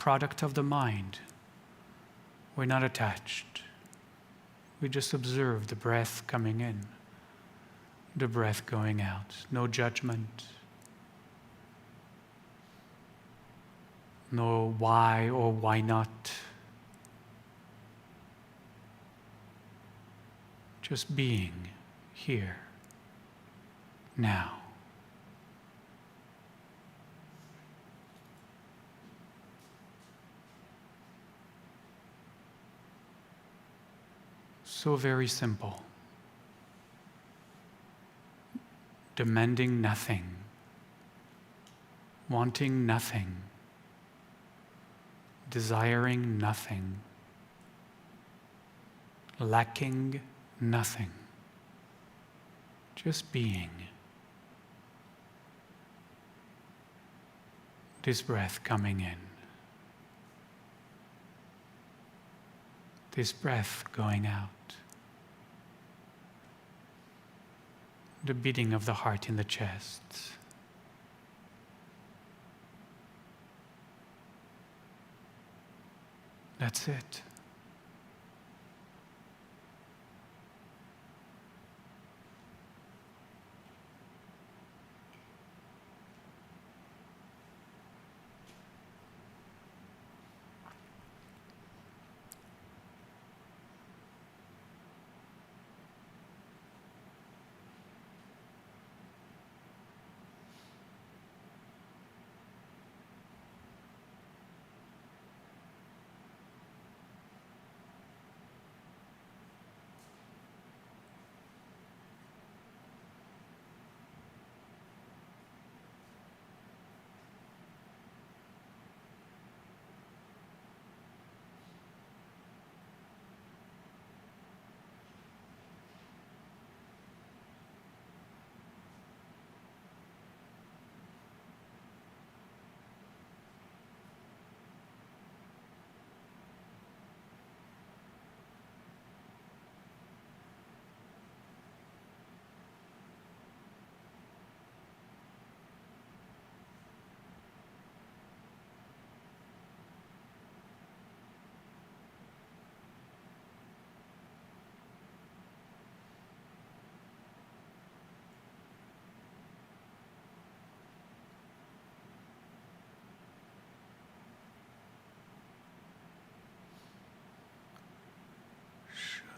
product of the mind. We're not attached. We just observe the breath coming in, the breath going out. No judgment. No why or why not. Just being here, now. So very simple. Demanding nothing, wanting nothing, desiring nothing, lacking nothing, just being. This breath coming in, this breath going out, the beating of the heart in the chest. That's it.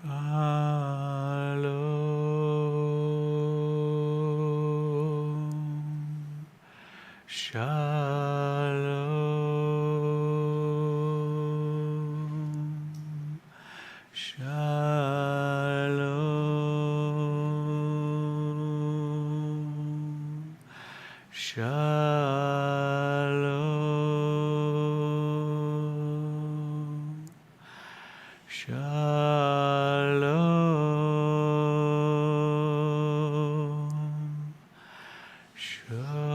Shalom, shalom, shalom, shalom, shalom. Shalom.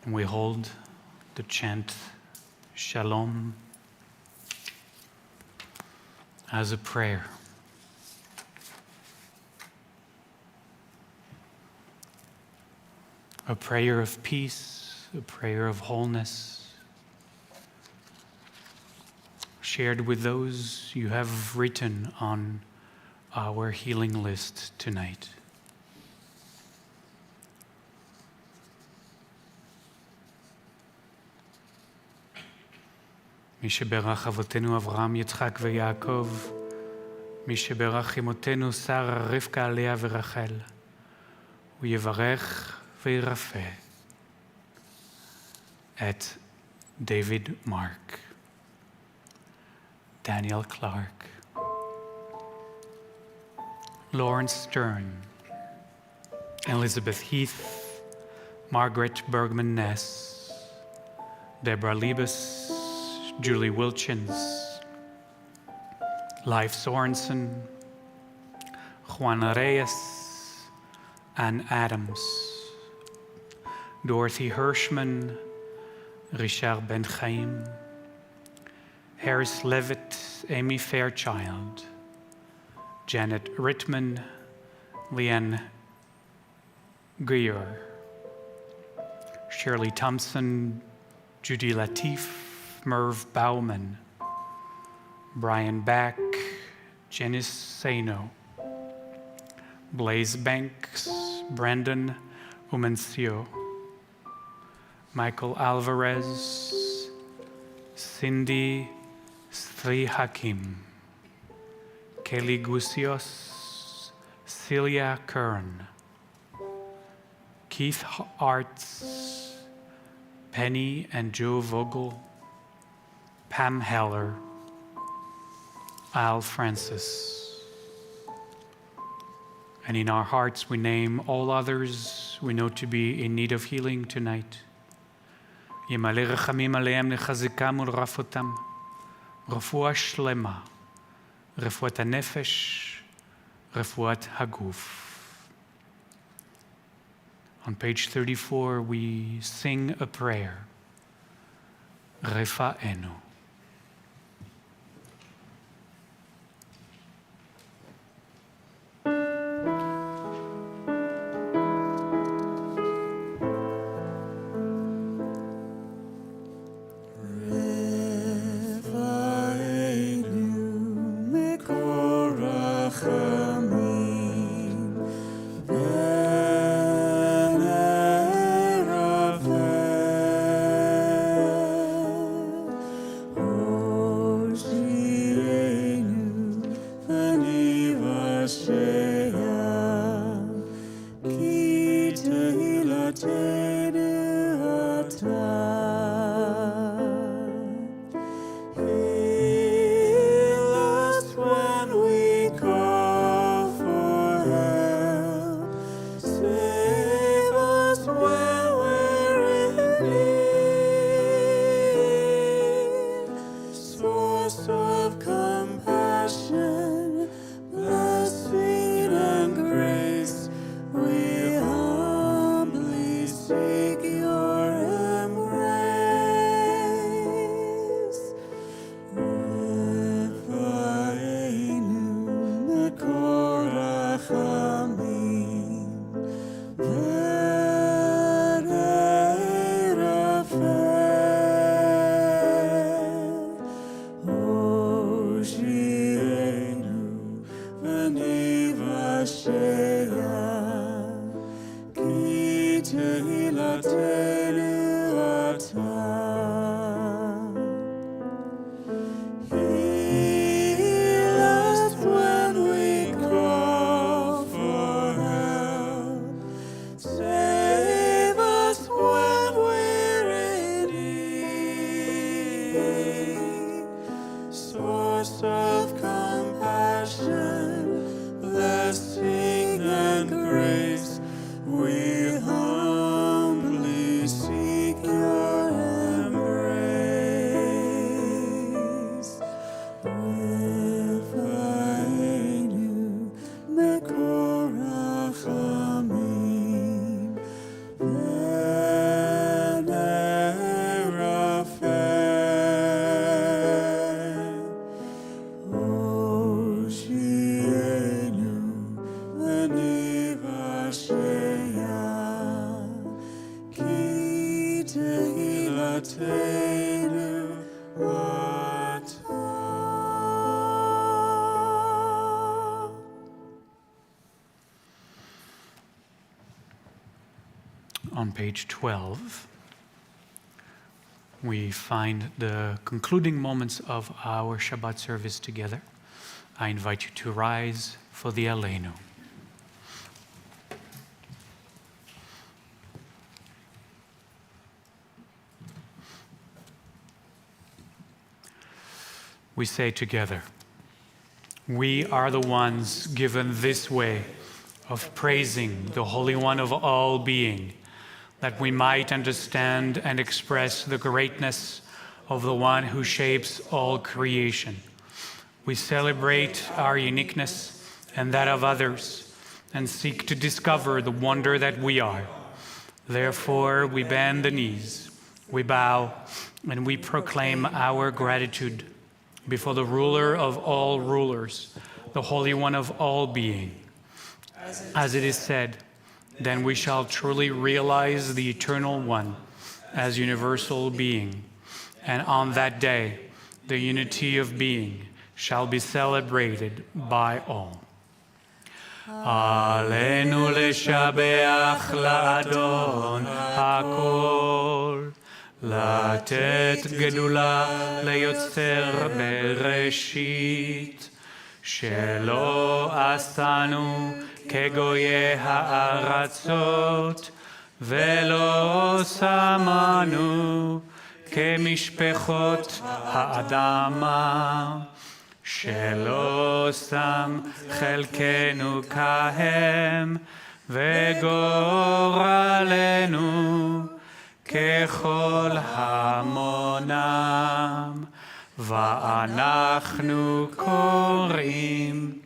And we hold the chant Shalom as a prayer. A prayer of peace, a prayer of wholeness, shared with those you have written on our healing list tonight. מי שברך אבותינו אברהם, יצחק ויעקב, מי שברך אמותינו שרה, רבקה, לאה ורחל, ויברך וירפא את David Mark, Daniel Clark, Lawrence Stern, Elizabeth Heath, Margaret Bergman Ness, Deborah Liebes, Julie Wilchins, Leif Sorensen, Juana Reyes, Ann Adams, Dorothy Hirschman, Richard Ben Chaim, Harris Levitt, Amy Fairchild, Janet Rittman, Leanne Greer, Shirley Thompson, Judy Latif, Merv Bauman, Brian Back, Janice Sano, Blaze Banks, Brandon Umencio, Michael Alvarez, Cindy Sri Hakim, Kelly Gusios, Celia Curran, Keith Arts, Penny and Joe Vogel, Pam Heller, Al Francis. And in our hearts we name all others we know to be in need of healing tonight. ימלא רחמים עליהם לחזקם ולרפאותם, רפואה שלמה, רפואת הנפש, רפואת הגוף. On page 34 we sing a prayer, רפאנו. On page 12, we find the concluding moments of our Shabbat service together. I invite you to rise for the Aleinu. we say together, we are the ones given this way of praising the Holy One of all being, that we might understand and express the greatness of the one who shapes all creation. We celebrate our uniqueness and that of others, and seek to discover the wonder that we are. Therefore, we bend the knees, we bow, and we proclaim our gratitude before the ruler of all rulers, the Holy One of all being. As it is said, then we shall truly realize the Eternal One as universal being. And on that day, the unity of being shall be celebrated by all. Alenu leshabeach la'adon hakol, לתת גדולה ליוצר בראשית, שלא עשנו כגויי הארצות, ולא שמנו כמשפחות האדמה, שלא שם חלקנו כהם, וגורלנו ככל המונם, ואנחנו קוראים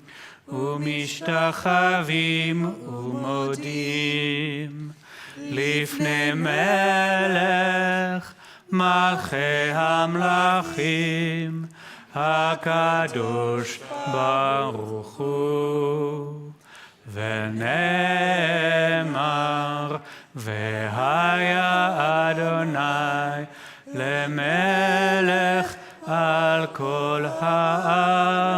ומשתחווים ומודים לפני מלך מלכי המלכים הקדוש ברוך הוא. ונאמר והיה אדוני למלך על כל הארץ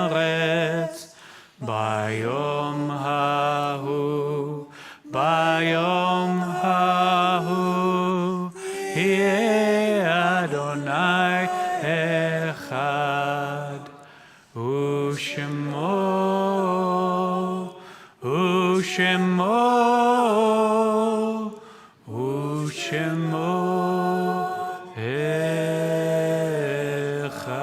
ביום ההוא, ביום ההוא יהיה אדוני אחד, ושמו אחד.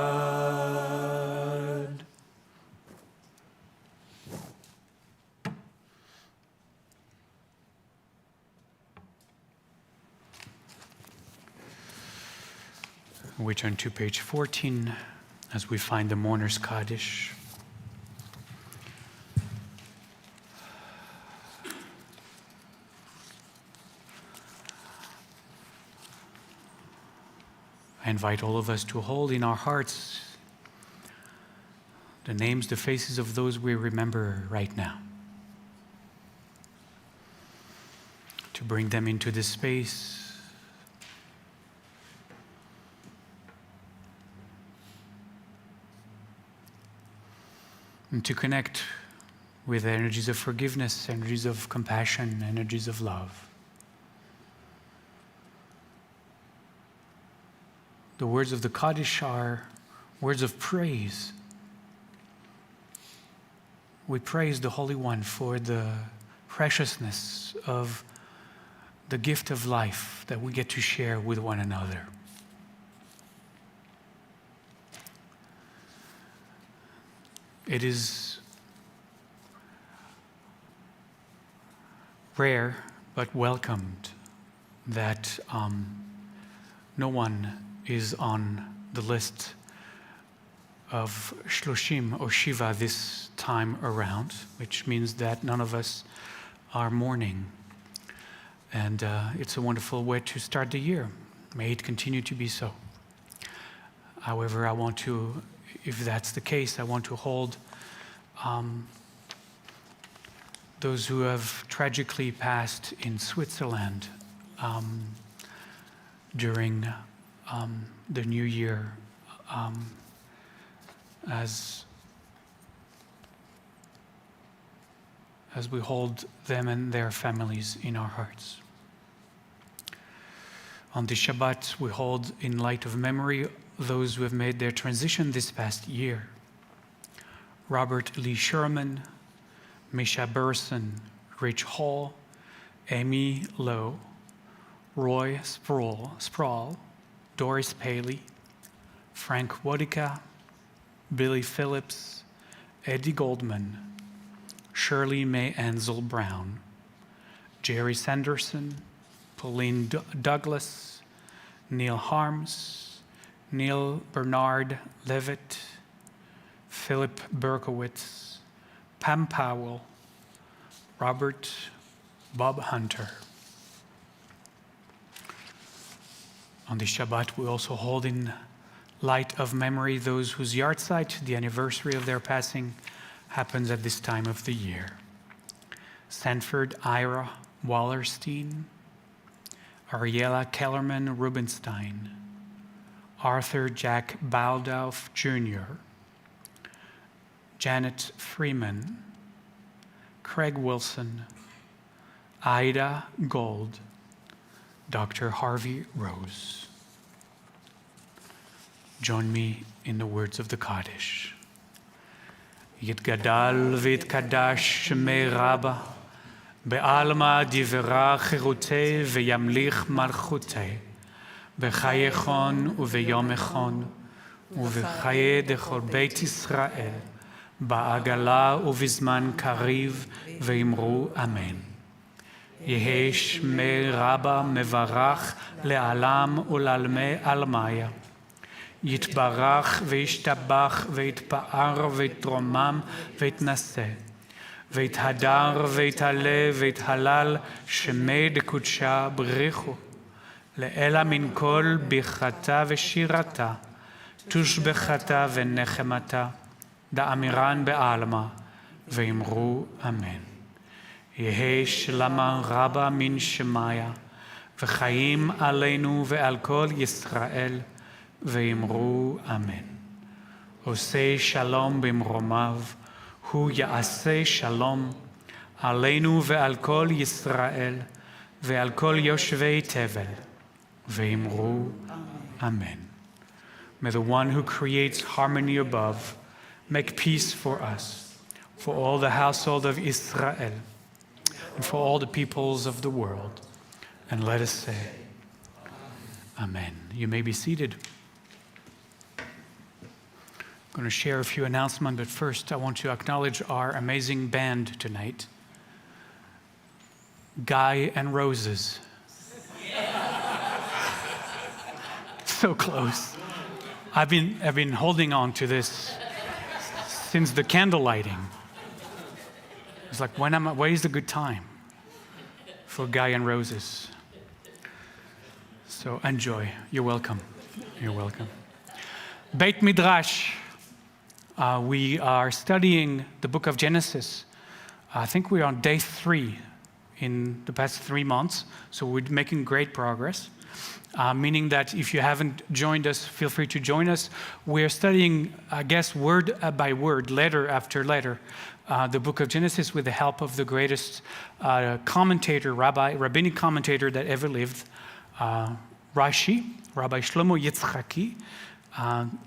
We turn to page 14 as we find the Mourner's Kaddish. I invite all of us to hold in our hearts the names, the faces of those we remember right now. To bring them into this space. And to connect with energies of forgiveness, energies of compassion, energies of love. The words of the Kaddish are words of praise. We praise the Holy One for the preciousness of the gift of life that we get to share with one another. It is rare but welcomed that no one is on the list of Shloshim or Shiva this time around, which means that none of us are mourning. And it's a wonderful way to start the year. May it continue to be so. However, I want to, if that's the case, I want to hold those who have tragically passed in Switzerland during the new year as we hold them and their families in our hearts. On this Shabbat, we hold in light of memory those who have made their transition this past year. Robert Lee Sherman, Misha Burson, Rich Hall, Amy Lowe, Roy Sproul, Doris Paley, Frank Wodica, Billy Phillips, Eddie Goldman, Shirley May Ansel Brown, Jerry Sanderson, Pauline Douglas, Neil Harms, Neil Bernard Levitt, Philip Berkowitz, Pam Powell, Robert Bob Hunter. On this Shabbat, we also hold in light of memory those whose yahrzeit, the anniversary of their passing, happens at this time of the year. Sanford Ira Wallerstein, Ariella Kellerman Rubenstein, Arthur Jack Baldauf Jr., Janet Freeman, Craig Wilson, Ida Gold, Dr. Harvey Rose. Join me in the words of the Kaddish. Yitgadal v'yitkadash shmei Rabba, be'alma divera chirutei v'yamlich malchutei, b'chayechon u'v'yomechon, u'v'chaye dechol Beit Yisrael, ba'agala u'v'zman kariv v'imru amen. Yehi shmei Rabba mevarach le'alam u'lalmei almaya. יתברך וישתבח ויתפאר ויתרומם ויתנשא ויתהדר ויתעלה ויתהלל שמי דקודשה בריחו לאלה מן כל ברכתה ושירתה תושבחתה ונחמתה דאמירן בעלמא ואמרו אמן. יהי שלמה רבה מן שמיה וחיים עלינו ועל כל ישראל ואמרו אמן. עושה שלום במרומיו, הוא יעשה שלום עלינו ועל כל ישראל ועל כל יושבי תבל, ואמרו אמן. May the one who creates harmony above make peace for us, for all the household of Israel, and for all the peoples of the world. And let us say, Amen. You may be seated. I'm going to share a few announcements, but first I want to acknowledge our amazing band tonight. Guy and Roses. So close. I've been holding on to this since the candle lighting. It's like, when is the good time for Guy and Roses? So enjoy. You're welcome. You're welcome. Beit Midrash. We are studying the book of Genesis. I think we're on day 3 in the past 3 months, so we're making great progress. Meaning that if you haven't joined us, feel free to join us. We're studying, I guess, word by word, letter after letter, the book of Genesis with the help of the greatest commentator, rabbinic commentator that ever lived, Rashi, Rabbi Shlomo Yitzchaki.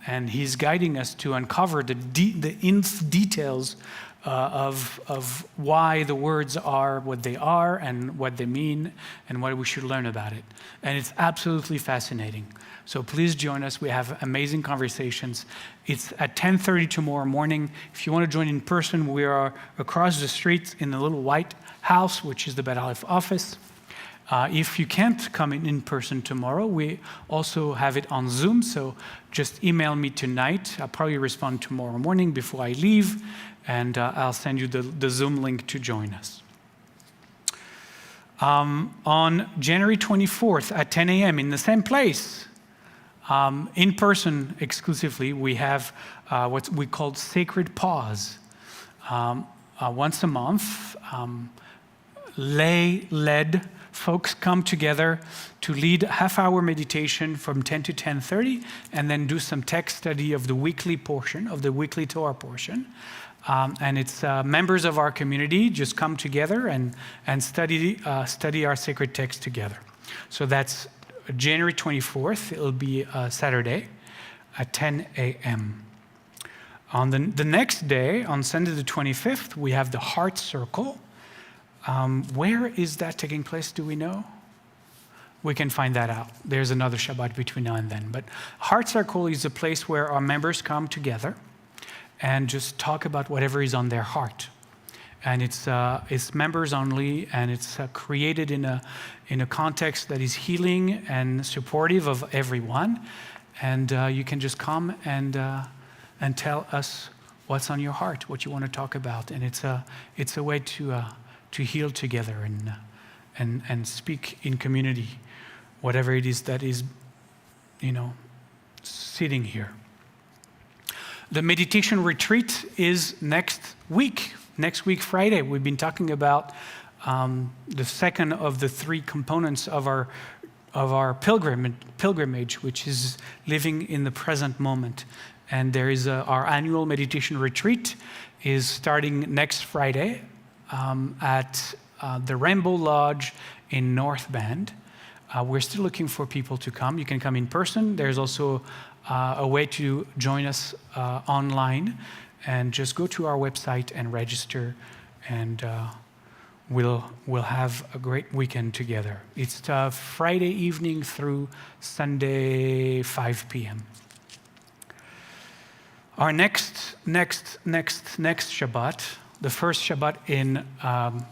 And he's guiding us to uncover the details of why the words are what they are and what they mean and what we should learn about it. And it's absolutely fascinating. So please join us. We have amazing conversations. It's at 10:30 tomorrow morning. If you want to join in person, we are across the street in the little white house, which is the Bet Aleph office. If you can't come in person tomorrow, we also have it on Zoom, so just email me tonight. I'll probably respond tomorrow morning before I leave, and I'll send you the Zoom link to join us. On January 24th at 10 a.m. in the same place, in person exclusively, we have what we call Sacred Pause. Once a month, lay-led folks come together to lead a half-hour meditation from 10 to 10:30, and then do some text study of the weekly portion, of the weekly Torah portion. And it's members of our community just come together and study our sacred text together. So that's January 24th. It'll be Saturday at 10 a.m. On the next day, on Sunday the 25th, we have the Heart Circle. Where is that taking place? Do we know? We can find that out. There's another Shabbat between now and then. But Heart Circle is a place where our members come together and just talk about whatever is on their heart. And it's members only, and it's created in a context that is healing and supportive of everyone. And you can just come and tell us what's on your heart, what you want to talk about. And it's a way to heal together and speak in community, whatever it is that is, sitting here. The meditation retreat is next week, Friday. We've been talking about the second of the three components of our pilgrimage, which is living in the present moment. And there is our annual meditation retreat is starting next Friday at the Rainbow Lodge in North Bend. We're still looking for people to come. You can come in person. There's also a way to join us online, and just go to our website and register, and we'll have a great weekend together. It's Friday evening through Sunday 5 p.m. Our next Shabbat, the first Shabbat in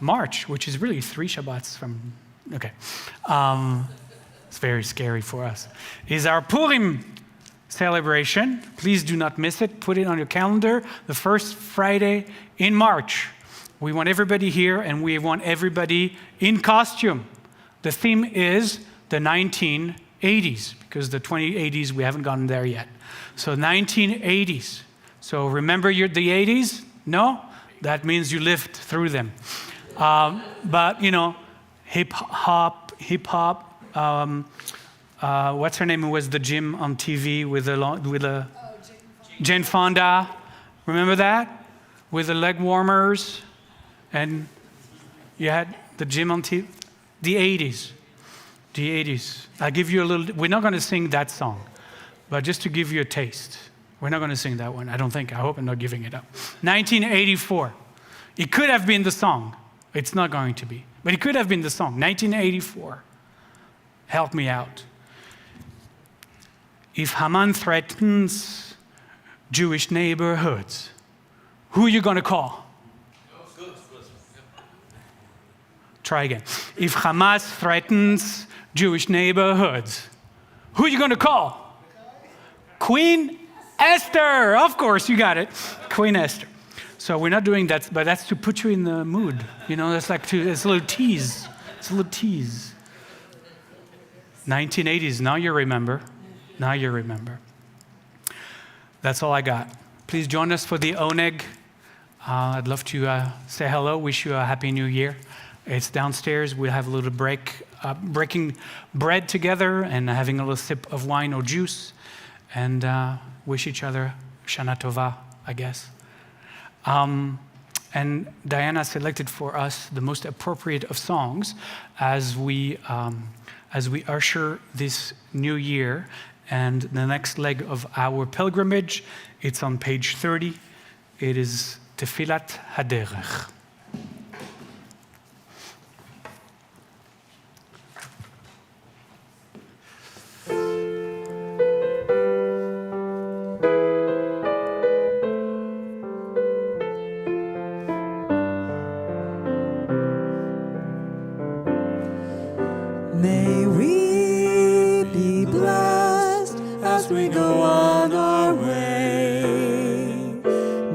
March, which is really 3 Shabbats from, okay. It's very scary for us, is our Purim celebration. Please do not miss it. Put it on your calendar, the first Friday in March. We want everybody here, and we want everybody in costume. The theme is the 1980s, because the 2080s, we haven't gotten there yet. So 1980s. So remember the 80s? No? That means you lived through them. But, hip hop, what's her name, who was the gym on TV with Jane Fonda. Remember that? With the leg warmers, and you had the gym on TV. The 80s. I'll give you a little, we're not going to sing that song, but just to give you a taste. We're not going to sing that one, I don't think. I hope I'm not giving it up. 1984. It could have been the song. It's not going to be, but it could have been the song. 1984. Help me out. If Haman threatens Jewish neighborhoods, who are you going to call? Try again. If Hamas threatens Jewish neighborhoods, who are you going to call? Queen Esther. Of course, you got it. Queen Esther. So we're not doing that, but that's to put you in the mood. That's like it's a little tease. It's a little tease. 1980s, now you remember. That's all I got. Please join us for the Oneg. I'd love to say hello, wish you a happy new year. It's downstairs. We'll have a little breaking bread together and having a little sip of wine or juice, and wish each other Shana Tova, I guess. And Diana selected for us the most appropriate of songs as we usher this new year and the next leg of our pilgrimage. It's on page 30. It is Tefilat Haderech. May we be blessed as we go on our way.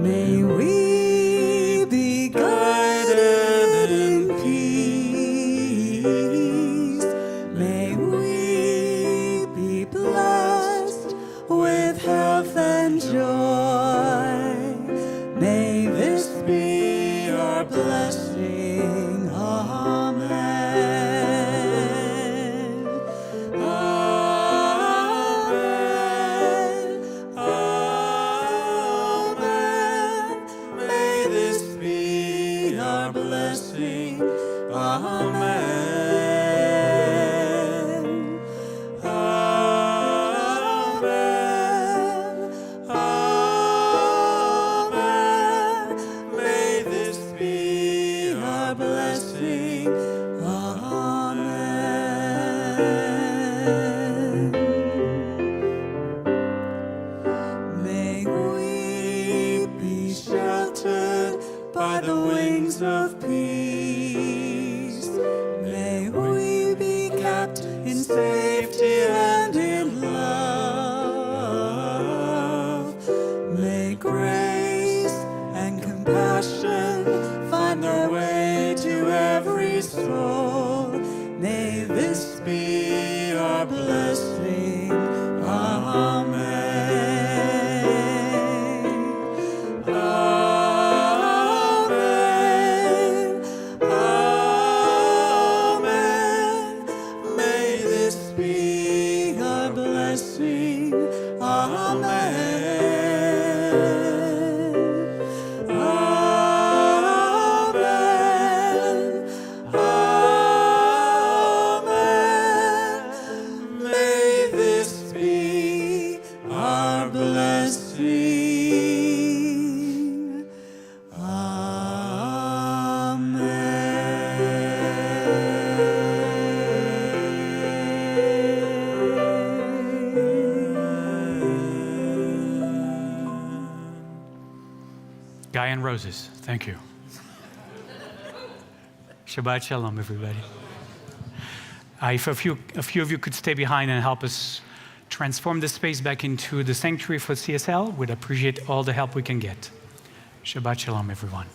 May we be guided in peace. May we be blessed with health and joy. May this be our blessing. Amen. May we be the wings of peace. May we be kept in safety and in love. May grace and compassion find their way to every soul. May this be our blessing. Amen. Amen. Amen. May this be our blessing. Amen. Amen. Amen. May this be our blessing. Guy and Roses, thank you. Shabbat Shalom, everybody. If a few of you could stay behind and help us transform this space back into the sanctuary for CSL, we'd appreciate all the help we can get. Shabbat Shalom, everyone.